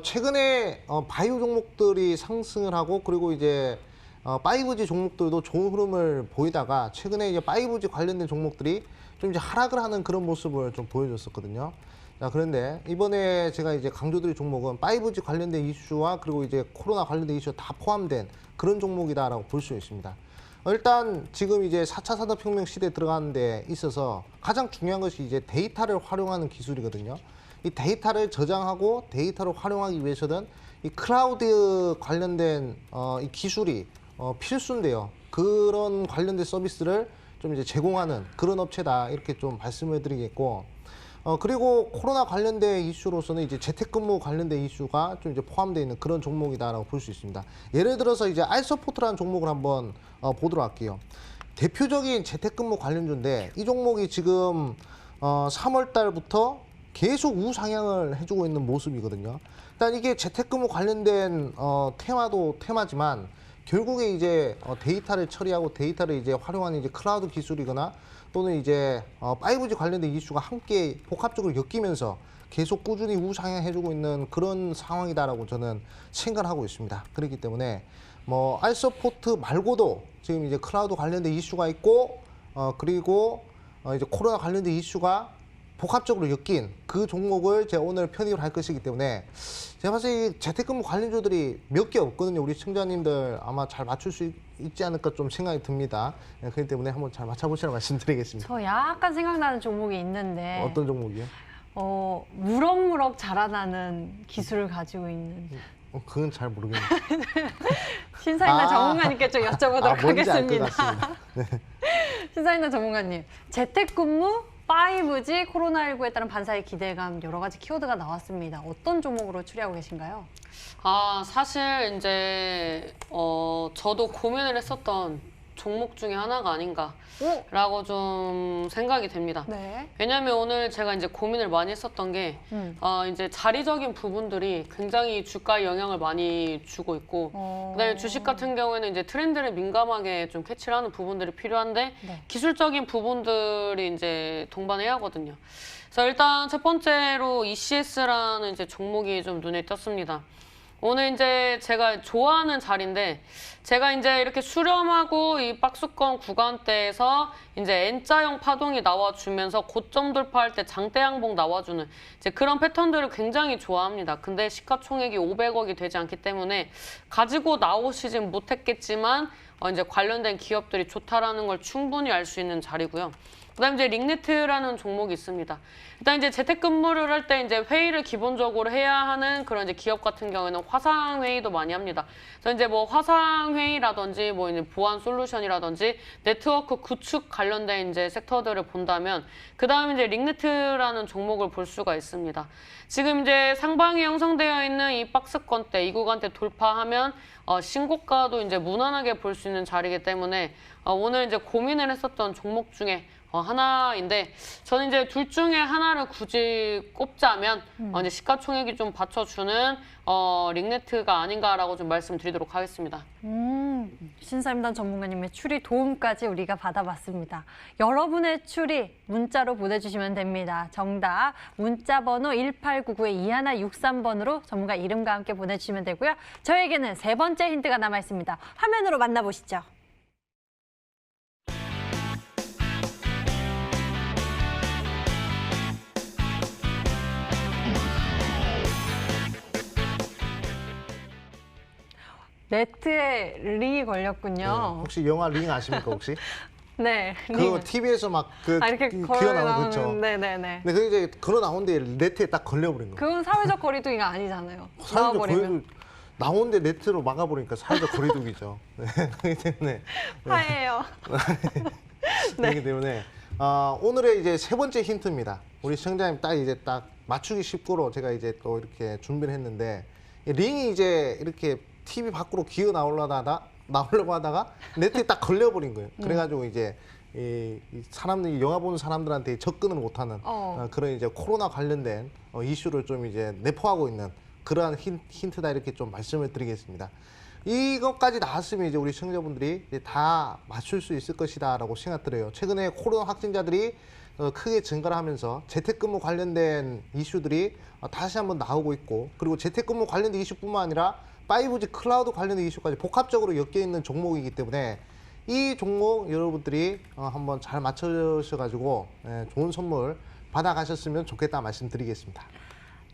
최근에 바이오 종목들이 상승을 하고, 그리고 이제 5G 종목들도 좋은 흐름을 보이다가 최근에 이제 5G 관련된 종목들이 좀 이제 하락을 하는 그런 모습을 좀 보여줬었거든요. 자, 그런데 이번에 제가 이제 강조드릴 종목은 5G 관련된 이슈와 그리고 이제 코로나 관련된 이슈가 다 포함된 그런 종목이다라고 볼 수 있습니다. 일단 지금 이제 4차 산업혁명 시대에 들어가는 데 있어서 가장 중요한 것이 이제 데이터를 활용하는 기술이거든요. 이 데이터를 저장하고 데이터를 활용하기 위해서는 이 클라우드 관련된 이 기술이 필수인데요. 그런 관련된 서비스를 좀 이제 제공하는 그런 업체다 이렇게 좀 말씀을 드리겠고, 그리고 코로나 관련된 이슈로서는 이제 재택근무 관련된 이슈가 좀 이제 포함되어 있는 그런 종목이다라고 볼 수 있습니다. 예를 들어서 이제 알서포트라는 종목을 한번 보도록 할게요. 대표적인 재택근무 관련주인데 이 종목이 지금 3월 달부터 계속 우상향을 해주고 있는 모습이거든요. 일단 이게 재택근무 관련된 테마도 테마지만 결국에 이제 데이터를 처리하고 데이터를 이제 활용하는 이제 클라우드 기술이거나 또는 이제 5G 관련된 이슈가 함께 복합적으로 엮이면서 계속 꾸준히 우상향해주고 있는 그런 상황이다라고 저는 생각을 하고 있습니다. 그렇기 때문에 뭐 알서포트 말고도 지금 이제 클라우드 관련된 이슈가 있고, 그리고 이제 코로나 관련된 이슈가 복합적으로 엮인 그 종목을 제가 오늘 편입을 할 것이기 때문에 제가 봤을 때 이 재택근무 관련주들이 몇 개 없거든요. 우리 시청자님들 아마 잘 맞출 수 있지 않을까 좀 생각이 듭니다. 그렇기 때문에 한번 잘 맞춰보시라고 말씀드리겠습니다. 저 약간 생각나는 종목이 있는데 어떤 종목이요? 무럭무럭 자라나는 기술을 가지고 있는 그건 잘 모르겠네요. 신사임당 전문가님께 좀 여쭤보도록 뭔지 알 것 하겠습니다. 같습니다. 신사임당 전문가님, 재택근무, 5G, 코로나19에 따른 반사의 기대감 여러 가지 키워드가 나왔습니다. 어떤 종목으로 추리하고 계신가요? 사실 이제 저도 고민을 했었던 종목 중에 하나가 아닌가라고 좀 생각이 됩니다. 네. 왜냐하면 오늘 제가 이제 고민을 많이 했었던 게 이제 자리적인 부분들이 굉장히 주가에 영향을 많이 주고 있고 그다음에 주식 같은 경우에는 이제 트렌드를 민감하게 좀 캐치를 하는 부분들이 필요한데 네. 기술적인 부분들이 이제 동반해야 하거든요. 그래서 일단 첫 번째로 ECS라는 이제 종목이 좀 눈에 띄었습니다. 오늘 이제 제가 좋아하는 자리인데 제가 이제 이렇게 수렴하고 이 박스권 구간대에서 이제 N자형 파동이 나와주면서 고점 돌파할 때 장대 양봉 나와주는 이제 그런 패턴들을 굉장히 좋아합니다. 근데 시가총액이 500억이 되지 않기 때문에 가지고 나오시진 못했겠지만 이제 관련된 기업들이 좋다라는 걸 충분히 알 수 있는 자리고요. 그다음에 이제 링네트라는 종목이 있습니다. 일단 이제 재택근무를 할 때 이제 회의를 기본적으로 해야 하는 그런 이제 기업 같은 경우에는 화상 회의도 많이 합니다. 그래서 이제 뭐 화상 회의라든지 뭐 이제 보안 솔루션이라든지 네트워크 구축 관련된 이제 섹터들을 본다면 그다음에 이제 링네트라는 종목을 볼 수가 있습니다. 지금 이제 상방에 형성되어 있는 이 박스권대, 이 구간대 돌파하면 신고가도 이제 무난하게 볼 수 있는 자리이기 때문에 오늘 이제 고민을 했었던 종목 중에 하나인데 저는 이제 둘 중에 하나를 굳이 꼽자면 이제 시가총액이 좀 받쳐주는 링네트가 아닌가라고 좀 말씀드리도록 하겠습니다. 신사임당 전문가님의 추리 도움까지 우리가 받아봤습니다. 여러분의 추리 문자로 보내주시면 됩니다. 정답 문자 번호 1899-2163번으로 전문가 이름과 함께 보내주시면 되고요. 저에게는 세 번째 힌트가 남아있습니다. 화면으로 만나보시죠. 네트에 링이 걸렸군요. 네, 혹시 영화 링 아십니까 혹시? 네. 그거 TV에서 막 이렇게 기어 나오는 그렇죠. 네네네. 근데 그게 이제 걸어 나오는데 네트에 딱 걸려버린 거예요. 그건 사회적 거리두기가 아니잖아요. 사회적 나와버리면. 거리두기 나오는데 네트로 막아버리니까 사회적 거리두기죠. 네, 그렇기 때문에 화해요. 그렇기 때문에 오늘의 이제 세 번째 힌트입니다. 우리 시청자님 딱 이제 딱 맞추기 쉽고로 제가 이제 또 이렇게 준비를 했는데 이 링이 이제 이렇게 TV 밖으로 기어 나오려고 하다가 네트에 딱 걸려버린 거예요. 그래가지고 이제 이 사람들이 영화 보는 사람들한테 접근을 못하는 그런 이제 코로나 관련된 이슈를 좀 이제 내포하고 있는 그러한 힌트다 이렇게 좀 말씀을 드리겠습니다. 이것까지 나왔으면 이제 우리 시청자분들이 이제 다 맞출 수 있을 것이다라고 생각들어요. 최근에 코로나 확진자들이 크게 증가를 하면서 재택근무 관련된 이슈들이 다시 한번 나오고 있고 그리고 재택근무 관련된 이슈뿐만 아니라 5G 클라우드 관련된 이슈까지 복합적으로 엮여 있는 종목이기 때문에 이 종목 여러분들이 한번 잘 맞춰주셔가지고 좋은 선물 받아가셨으면 좋겠다 말씀드리겠습니다.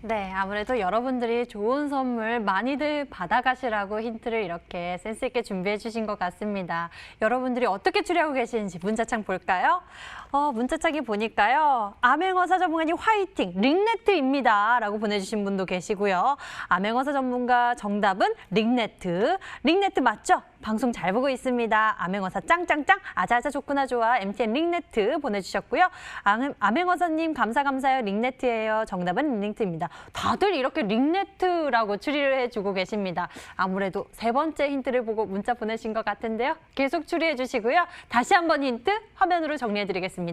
네, 아무래도 여러분들이 좋은 선물 많이들 받아가시라고 힌트를 이렇게 센스 있게 준비해 주신 것 같습니다. 여러분들이 어떻게 추리하고 계시는지 문자창 볼까요? 문자창에 보니까요. 암행어사 전문가님 화이팅! 링네트입니다. 라고 보내주신 분도 계시고요. 암행어사 전문가 정답은 링네트. 링네트 맞죠? 방송 잘 보고 있습니다. 암행어사 짱짱짱 아자아자 좋구나 좋아 MTN 링네트 보내주셨고요. 암행어사님 감사해요. 링네트예요. 정답은 링네트입니다. 다들 이렇게 링네트라고 추리를 해주고 계십니다. 아무래도 세 번째 힌트를 보고 문자 보내신 것 같은데요. 계속 추리해 주시고요. 다시 한번 힌트 화면으로 정리해 드리겠습니다.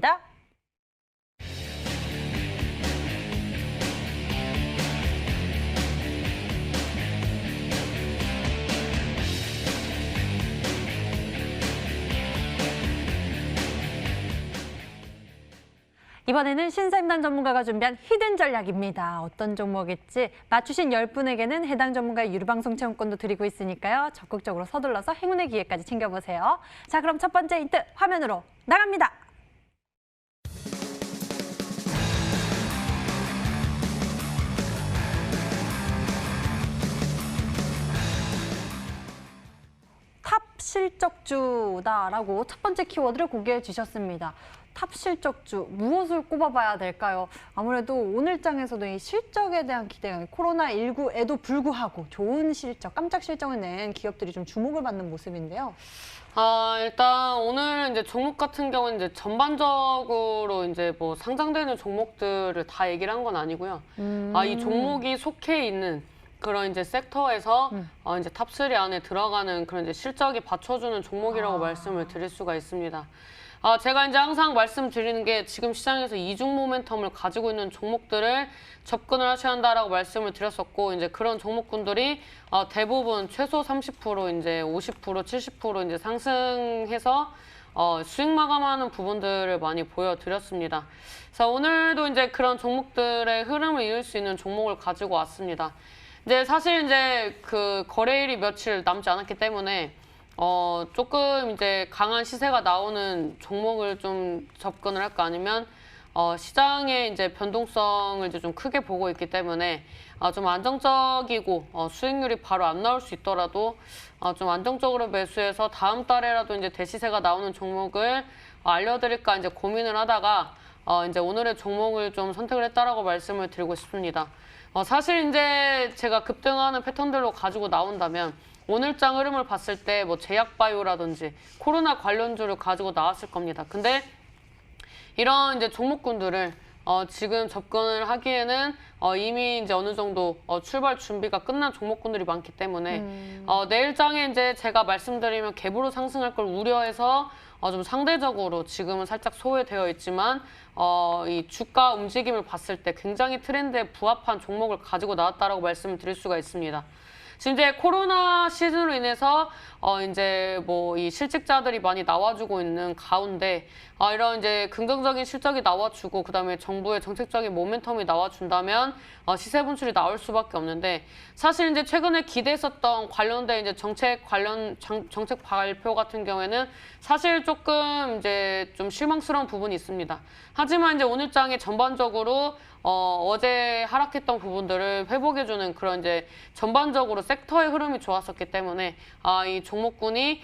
이번에는 신사임당 전문가가 준비한 히든 전략입니다. 어떤 종목일지 맞추신 10분에게는 해당 전문가의 유료방송 체험권도 드리고 있으니까요. 적극적으로 서둘러서 행운의 기회까지 챙겨보세요. 자, 그럼 첫 번째 힌트 화면으로 나갑니다. 탑실적주다라고 첫 번째 키워드를 공개해 주셨습니다. 탑실적주, 무엇을 꼽아봐야 될까요? 아무래도 오늘장에서도 이 실적에 대한 기대감, 코로나19에도 불구하고 좋은 실적, 깜짝 실적을 낸 기업들이 좀 주목을 받는 모습인데요. 일단 오늘 이제 종목 같은 경우는 이제 전반적으로 이제 뭐 상장되는 종목들을 다 얘기를 한 건 아니고요. 이 종목이 속해 있는 그런 이제 섹터에서 이제 탑3 안에 들어가는 그런 이제 실적이 받쳐주는 종목이라고 말씀을 드릴 수가 있습니다. 제가 이제 항상 말씀드리는 게 지금 시장에서 이중 모멘텀을 가지고 있는 종목들을 접근을 하셔야 한다라고 말씀을 드렸었고, 이제 그런 종목군들이 대부분 최소 30% 이제 50% 70% 이제 상승해서 수익 마감하는 부분들을 많이 보여드렸습니다. 그래서 오늘도 이제 그런 종목들의 흐름을 이을 수 있는 종목을 가지고 왔습니다. 이제 사실 이제 그 거래일이 며칠 남지 않았기 때문에 조금 이제 강한 시세가 나오는 종목을 좀 접근을 할까, 아니면 시장의 이제 변동성을 이제 좀 크게 보고 있기 때문에 좀 안정적이고 수익률이 바로 안 나올 수 있더라도 좀 안정적으로 매수해서 다음 달에라도 이제 대시세가 나오는 종목을 알려드릴까 이제 고민을 하다가 이제 오늘의 종목을 좀 선택을 했다라고 말씀을 드리고 싶습니다. 사실 이제 제가 급등하는 패턴들로 가지고 나온다면 오늘장 흐름을 봤을 때 뭐 제약바이오라든지 코로나 관련주를 가지고 나왔을 겁니다. 근데 이런 이제 종목군들을 지금 접근을 하기에는 이미 이제 어느 정도 출발 준비가 끝난 종목군들이 많기 때문에 내일장에 이제 제가 말씀드리면 갭으로 상승할 걸 우려해서 좀 상대적으로 지금은 살짝 소외되어 있지만 이 주가 움직임을 봤을 때 굉장히 트렌드에 부합한 종목을 가지고 나왔다라고 말씀을 드릴 수가 있습니다. 지금 이제 코로나 시즌으로 인해서 이제 뭐 이 실직자들이 많이 나와주고 있는 가운데 이런 이제 긍정적인 실적이 나와주고 그다음에 정부의 정책적인 모멘텀이 나와준다면 시세 분출이 나올 수밖에 없는데, 사실 이제 최근에 기대했었던 관련된 이제 정책 발표 같은 경우에는 사실 조금 이제 좀 실망스러운 부분이 있습니다. 하지만 이제 오늘장에 전반적으로 어제 하락했던 부분들을 회복해주는 그런 이제 전반적으로 섹터의 흐름이 좋았었기 때문에 이 종목군이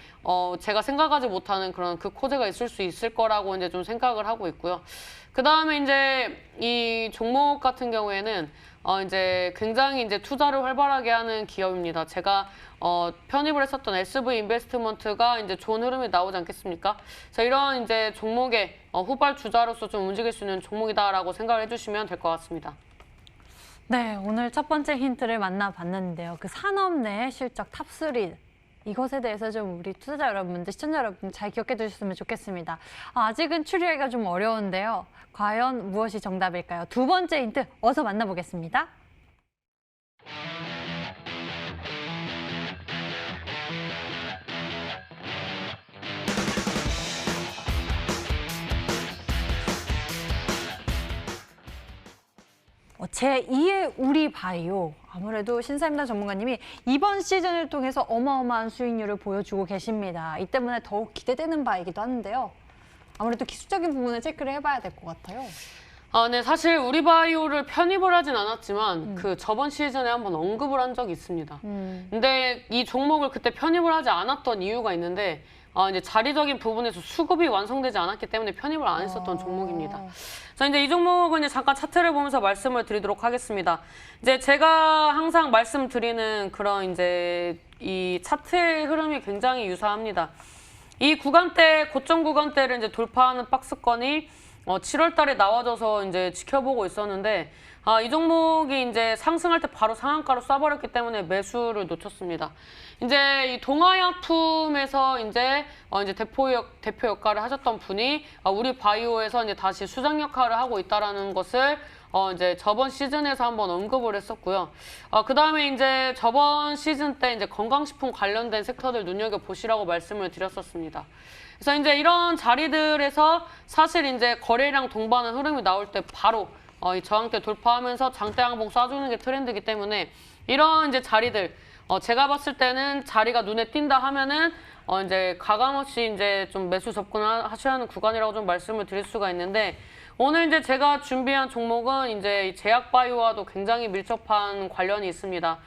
제가 생각하지 못하는 그런 그 코드가 있을 수 있을 거라고 이제 좀 생각을 하고 있고요. 그 다음에 이제 이 종목 같은 경우에는 이제 굉장히 이제 투자를 활발하게 하는 기업입니다. 제가 편입을 했었던 SV 인베스트먼트가 이제 좋은 흐름이 나오지 않겠습니까? 그래서 이런 이제 종목의 후발 주자로서 좀 움직일 수 있는 종목이다라고 생각을 해주시면 될 것 같습니다. 네, 오늘 첫 번째 힌트를 만나봤는데요. 그 산업 내 실적 탑3. 이것에 대해서 좀 우리 투자자 여러분들, 시청자 여러분 잘 기억해 두셨으면 좋겠습니다. 아직은 추리하기가 좀 어려운데요. 과연 무엇이 정답일까요? 두 번째 힌트 어서 만나보겠습니다. 제2의 우리바이오. 아무래도 신사임당 전문가님이 이번 시즌을 통해서 어마어마한 수익률을 보여주고 계십니다. 이 때문에 더욱 기대되는 바이기도 한데요. 아무래도 기술적인 부분을 체크를 해봐야 될 것 같아요. 네, 사실 우리바이오를 편입을 하진 않았지만 그 저번 시즌에 한번 언급을 한 적이 있습니다. 근데 이 종목을 그때 편입을 하지 않았던 이유가 있는데 이제 자리적인 부분에서 수급이 완성되지 않았기 때문에 편입을 안 했었던 종목입니다. 자, 이제 이 종목은 이제 잠깐 차트를 보면서 말씀을 드리도록 하겠습니다. 이제 제가 항상 말씀드리는 그런 이제 이 차트의 흐름이 굉장히 유사합니다. 이 구간대, 고점 구간대를 이제 돌파하는 박스권이 7월 달에 나와줘서 이제 지켜보고 있었는데, 이 종목이 이제 상승할 때 바로 상한가로 쏴버렸기 때문에 매수를 놓쳤습니다. 이제 이 동아약품에서 이제 대표 역할을 하셨던 분이 우리 바이오에서 이제 다시 수장 역할을 하고 있다라는 것을 이제 저번 시즌에서 한번 언급을 했었고요. 그 다음에 이제 저번 시즌 때 이제 건강식품 관련된 섹터들 눈여겨보시라고 말씀을 드렸었습니다. 그래서 이제 이런 자리들에서 사실 이제 거래량 동반한 흐름이 나올 때 바로 이 저항대 돌파하면서 장대 항봉 쏴주는 게 트렌드이기 때문에 이런 이제 자리들, 제가 봤을 때는 자리가 눈에 띈다 하면은 이제 가감없이 이제 좀 매수 접근을 하셔야 하는 구간이라고 좀 말씀을 드릴 수가 있는데, 오늘 이제 제가 준비한 종목은 이제 제약바이오와도 굉장히 밀접한 관련이 있습니다.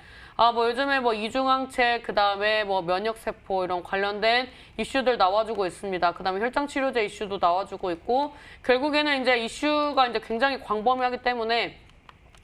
뭐 요즘에 뭐 이중항체, 그다음에 뭐 면역세포 이런 관련된 이슈들 나와주고 있습니다. 그다음에 혈장치료제 이슈도 나와주고 있고, 결국에는 이제 이슈가 이제 굉장히 광범위하기 때문에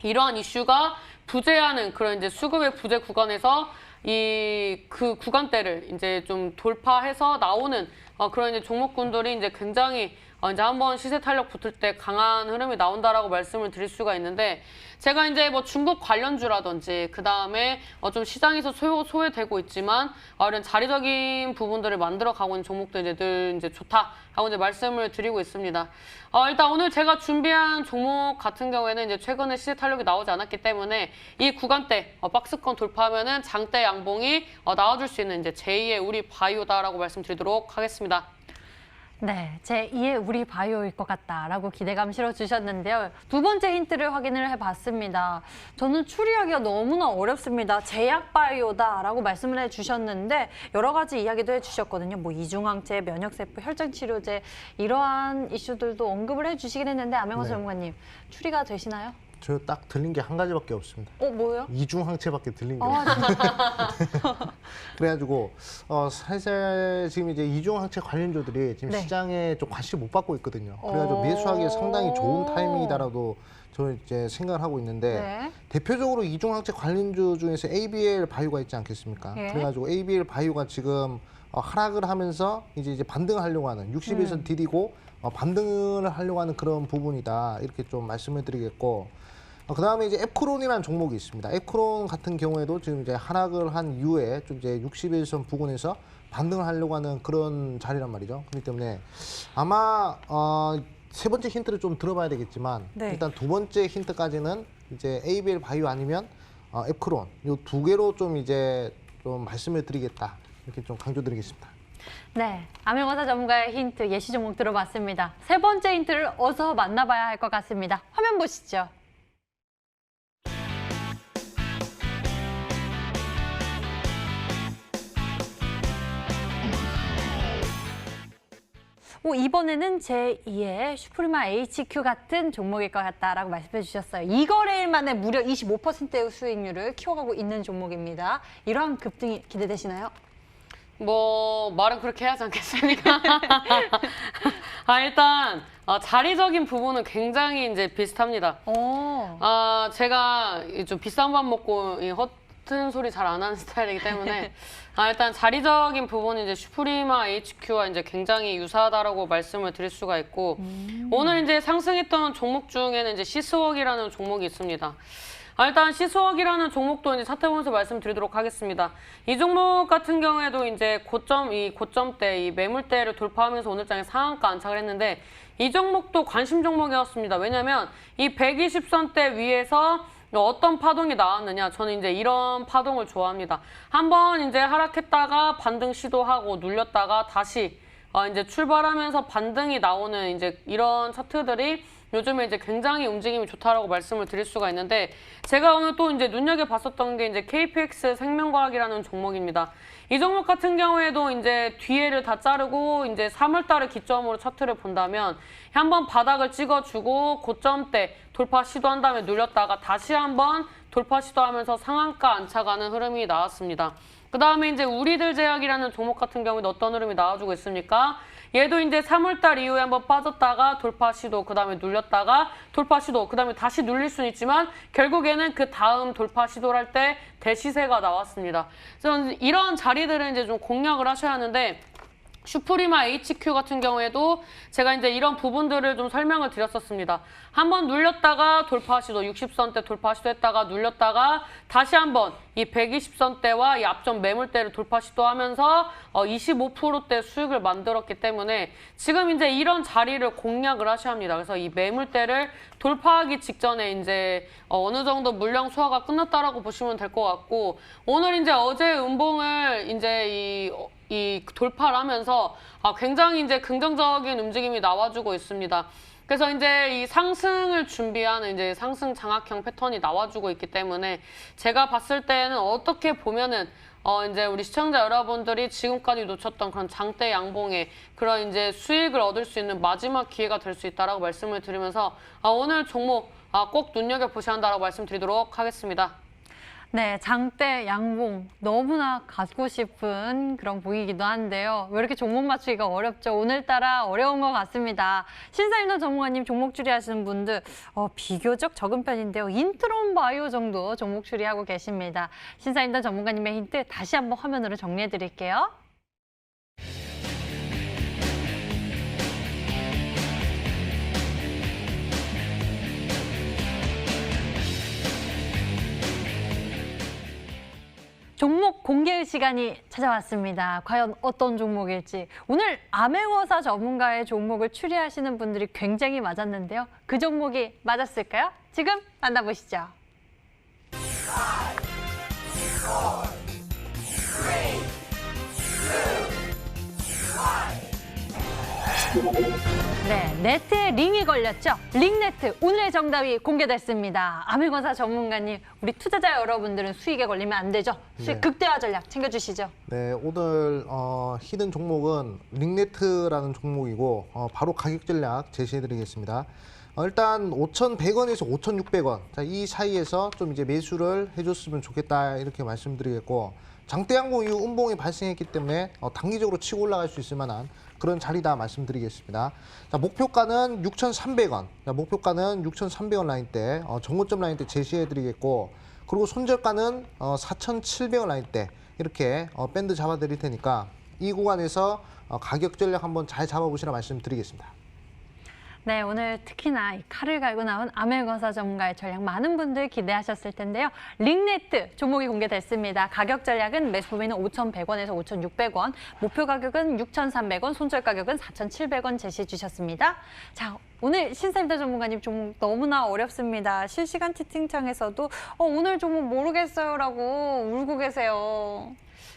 이러한 이슈가 부재하는 그런 이제 수급의 부재 구간에서 그 구간대를 이제 좀 돌파해서 나오는 그런 이제 종목군들이 이제 굉장히 이제 한번 시세 탄력 붙을 때 강한 흐름이 나온다라고 말씀을 드릴 수가 있는데, 제가 이제 뭐 중국 관련주라든지 그 다음에 좀 시장에서 소외되고 있지만 이런 자리적인 부분들을 만들어 가고 있는 종목들 이제 늘 이제 좋다 하고 이제 말씀을 드리고 있습니다. 일단 오늘 제가 준비한 종목 같은 경우에는 이제 최근에 시세 탄력이 나오지 않았기 때문에 이 구간대 박스권 돌파하면은 장대 양봉이 나와줄 수 있는 이제 제2의 우리 바이오다라고 말씀드리도록 하겠습니다. 네, 제2의 우리 바이오일 것 같다라고 기대감 실어주셨는데요. 두 번째 힌트를 확인을 해봤습니다. 저는 추리하기가 너무나 어렵습니다. 제약 바이오다라고 말씀을 해주셨는데 여러 가지 이야기도 해주셨거든요. 뭐 이중항체, 면역세포, 혈장치료제 이러한 이슈들도 언급을 해주시긴 했는데 암행어사 전문가님 추리가 되시나요? 저 딱 들린 게 한 가지밖에 없습니다. 뭐요? 이중항체밖에 들린 게 없어요. 그래가지고 살살 지금 이제 이중항체 관련주들이 지금 네. 시장에 좀 관심 못 받고 있거든요. 그래가지고 매수하기에 상당히 좋은 타이밍이다라고 저는 이제 생각을 하고 있는데 네. 대표적으로 이중항체 관련주 중에서 ABL 바이오가 있지 않겠습니까? 예. 그래가지고 ABL 바이오가 지금 하락을 하면서 이제 반등을 하려고 하는 60에서 디디고 반등을 하려고 하는 그런 부분이다 이렇게 좀 말씀을 드리겠고. 그 다음에 이제 앱크론이라는 종목이 있습니다. 앱크론 같은 경우에도 지금 이제 하락을 한 이후에 좀 이제 61선 부근에서 반등을 하려고 하는 그런 자리란 말이죠. 그렇기 때문에 아마 세 번째 힌트를 좀 들어봐야 되겠지만 네. 일단 두 번째 힌트까지는 이제 ABL 바이오 아니면 앱크론 이 두 개로 좀 이제 좀 말씀을 드리겠다 이렇게 좀 강조드리겠습니다. 네, 암행어사 전문가의 힌트 예시 종목 들어봤습니다. 세 번째 힌트를 어서 만나봐야 할 것 같습니다. 화면 보시죠. 이번에는 제2의 슈프리마 HQ 같은 종목일 것 같다라고 말씀해 주셨어요. 2거래일 만에 무려 25%의 수익률을 키워가고 있는 종목입니다. 이러한 급등이 기대되시나요? 뭐 말은 그렇게 해야지 않겠습니까? 일단 자리적인 부분은 굉장히 이제 비슷합니다. 제가 좀 비싼 밥 먹고 이 허튼 소리 잘 안 하는 스타일이기 때문에 일단 자리적인 부분은 이제 슈프리마 HQ와 이제 굉장히 유사하다라고 말씀을 드릴 수가 있고, 오늘 이제 상승했던 종목 중에는 이제 시스웍이라는 종목이 있습니다. 일단 시스웍이라는 종목도 이제 차트 보면서 말씀드리도록 하겠습니다. 이 종목 같은 경우에도 이제 고점대, 이 매물대를 돌파하면서 오늘 장에 상한가 안착을 했는데, 이 종목도 관심 종목이었습니다. 왜냐하면 이 120선대 위에서 어떤 파동이 나왔느냐, 저는 이제 이런 파동을 좋아합니다. 한번 이제 하락했다가 반등 시도하고 눌렸다가 다시 이제 출발하면서 반등이 나오는 이제 이런 차트들이 요즘에 이제 굉장히 움직임이 좋다라고 말씀을 드릴 수가 있는데, 제가 오늘 또 이제 눈여겨봤었던 게 이제 KPX 생명과학이라는 종목입니다. 이 종목 같은 경우에도 이제 뒤에를 다 자르고 이제 3월달을 기점으로 차트를 본다면 한번 바닥을 찍어주고 고점대 돌파 시도한 다음에 눌렸다가 다시 한번 돌파 시도하면서 상한가 안착하는 흐름이 나왔습니다. 그 다음에 이제 우리들 제약이라는 종목 같은 경우에도 어떤 흐름이 나와주고 있습니까? 얘도 이제 3월달 이후에 한번 빠졌다가 돌파 시도, 그 다음에 눌렸다가 돌파 시도, 그 다음에 다시 눌릴 수는 있지만 결국에는 그 다음 돌파 시도를 할 때 대시세가 나왔습니다. 그래서 이런 자리들은 이제 좀 공략을 하셔야 하는데, 슈프리마 HQ 같은 경우에도 제가 이제 이런 부분들을 좀 설명을 드렸었습니다. 한번 눌렸다가 돌파 시도, 60선대 돌파 시도했다가 눌렸다가 다시 한번 이 120선대와 이 앞전 매물대를 돌파 시도하면서 25%대 수익을 만들었기 때문에 지금 이제 이런 자리를 공략을 하셔야 합니다. 그래서 이 매물대를 돌파하기 직전에 이제 어느 정도 물량 소화가 끝났다라고 보시면 될 것 같고, 오늘 이제 어제 음봉을 이제 이 돌파를 하면서 굉장히 이제 긍정적인 움직임이 나와주고 있습니다. 그래서 이제 이 상승을 준비하는 이제 상승 장악형 패턴이 나와주고 있기 때문에 제가 봤을 때는 어떻게 보면은 이제 우리 시청자 여러분들이 지금까지 놓쳤던 그런 장대 양봉의 그런 이제 수익을 얻을 수 있는 마지막 기회가 될 수 있다라고 말씀을 드리면서 오늘 종목 꼭 눈여겨보셔야 한다라고 말씀드리도록 하겠습니다. 네, 장대, 양봉 너무나 갖고 싶은 그런 보이기도 한데요. 왜 이렇게 종목 맞추기가 어렵죠? 오늘따라 어려운 것 같습니다. 신사임당 전문가님 종목 추리하시는 분들 비교적 적은 편인데요. 인트론 바이오 정도 종목 추리하고 계십니다. 신사임당 전문가님의 힌트 다시 한번 화면으로 정리해 드릴게요. 종목 공개 시간이 찾아왔습니다. 과연 어떤 종목일지. 오늘 암행어사 전문가의 종목을 추리하시는 분들이 굉장히 맞았는데요. 그 종목이 맞았을까요? 지금 만나보시죠. 네, 네트에 링이 걸렸죠? 링네트, 오늘의 정답이 공개됐습니다. 암행어사 전문가님, 우리 투자자 여러분들은 수익에 걸리면 안 되죠? 수익 네. 극대화 전략 챙겨주시죠. 네, 오늘 히든 종목은 링네트라는 종목이고 바로 가격 전략 제시해드리겠습니다. 일단 5,100원에서 5,600원, 자, 이 사이에서 좀 이제 매수를 해줬으면 좋겠다 이렇게 말씀드리겠고, 장대양봉 이후 음봉이 발생했기 때문에 단기적으로 치고 올라갈 수 있을 만한 그런 자리다 말씀드리겠습니다. 자, 목표가는 6,300원, 자, 목표가는 6,300원 라인대, 정고점 라인대 제시해드리겠고, 그리고 손절가는 4,700원 라인대 이렇게 밴드 잡아드릴 테니까 이 구간에서 가격 전략 한번 잘 잡아보시라 말씀드리겠습니다. 네, 오늘 특히나 이 칼을 갈고 나온 암행어사 전문가의 전략 많은 분들 기대하셨을 텐데요. 링네트 종목이 공개됐습니다. 가격 전략은 매수 범위는 5,100원에서 5,600원, 목표 가격은 6,300원, 손절 가격은 4,700원 제시해 주셨습니다. 자, 오늘 신사임당 전문가님 종목 너무나 어렵습니다. 실시간 채팅창에서도 오늘 종목 모르겠어요라고 울고 계세요.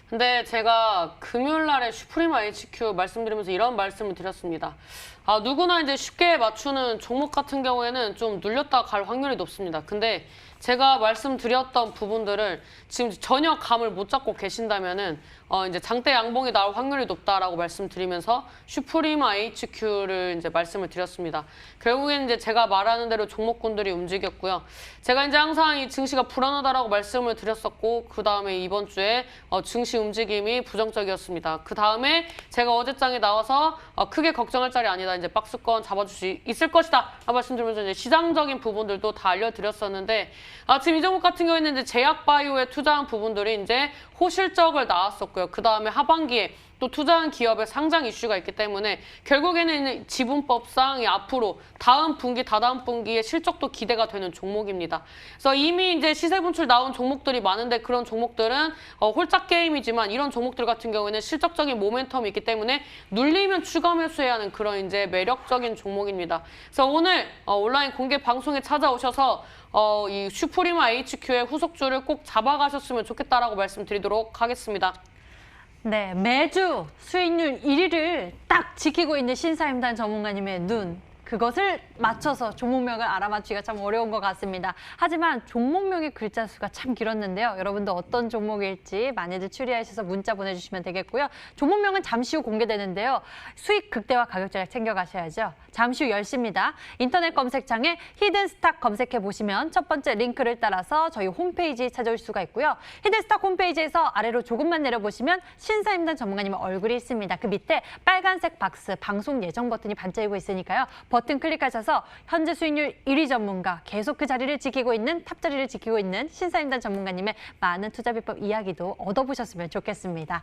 근데 제가 금요일 날에 슈프림 HQ 말씀드리면서 이런 말씀을 드렸습니다. 누구나 이제 쉽게 맞추는 종목 같은 경우에는 좀 눌렸다 갈 확률이 높습니다. 근데 제가 말씀드렸던 부분들을 지금 전혀 감을 못 잡고 계신다면은 이제 장대 양봉이 나올 확률이 높다라고 말씀드리면서 슈프림 HQ를 이제 말씀을 드렸습니다. 결국엔 이제 제가 말하는 대로 종목군들이 움직였고요. 제가 이제 항상 이 증시가 불안하다라고 말씀을 드렸었고, 그 다음에 이번 주에 증시 움직임이 부정적이었습니다. 그 다음에 제가 어제장에 나와서 크게 걱정할 자리 아니다, 이제 박스권 잡아줄 수 있을 것이다 라고 말씀드리면서 이제 시장적인 부분들도 다 알려드렸었는데, 지금 이 종목 같은 경우에는 이제 제약바이오에 투자한 부분들이 이제 호실적을 나왔었고요. 그 다음에 하반기에 또 투자한 기업의 상장 이슈가 있기 때문에 결국에는 지분법상 앞으로 다음 분기, 다다음 분기에 실적도 기대가 되는 종목입니다. 그래서 이미 이제 시세 분출 나온 종목들이 많은데, 그런 종목들은 홀짝 게임이지만 이런 종목들 같은 경우에는 실적적인 모멘텀이 있기 때문에 눌리면 추가 매수해야 하는 그런 이제 매력적인 종목입니다. 그래서 오늘 온라인 공개 방송에 찾아오셔서 이 슈프리마 HQ의 후속주를 꼭 잡아가셨으면 좋겠다라고 말씀드리도록 하겠습니다. 네, 매주 수익률 1위를 딱 지키고 있는 신사임당 전문가님의 눈. 그것을 맞춰서 종목명을 알아맞히기가 참 어려운 것 같습니다. 하지만 종목명의 글자 수가 참 길었는데요. 여러분도 어떤 종목일지 많이들 추리하셔서 문자 보내주시면 되겠고요. 종목명은 잠시 후 공개되는데요. 수익 극대화 가격 전략 챙겨가셔야죠. 잠시 후 10시입니다. 인터넷 검색창에 히든스탁 검색해보시면 첫 번째 링크를 따라서 저희 홈페이지 찾아올 수가 있고요. 히든스탁 홈페이지에서 아래로 조금만 내려보시면 신사임당 전문가님의 얼굴이 있습니다. 그 밑에 빨간색 박스 방송 예정 버튼이 반짝이고 있으니까요. 버튼 클릭하셔서 현재 수익률 1위 전문가, 계속 그 자리를 지키고 있는, 탑 자리를 지키고 있는 신사임당 전문가님의 많은 투자 비법 이야기도 얻어보셨으면 좋겠습니다.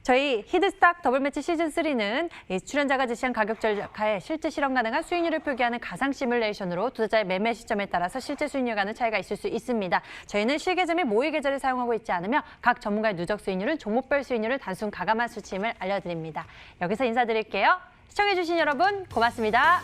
저희 히든스탁 더블매치 시즌3는 출연자가 제시한 가격 전략하에 실제 실현 가능한 수익률을 표기하는 가상 시뮬레이션으로 투자자의 매매 시점에 따라서 실제 수익률과는 차이가 있을 수 있습니다. 저희는 실계좌 및 모의 계좌를 사용하고 있지 않으며 각 전문가의 누적 수익률은 종목별 수익률을 단순 가감한 수치임을 알려드립니다. 여기서 인사드릴게요. 시청해주신 여러분 고맙습니다.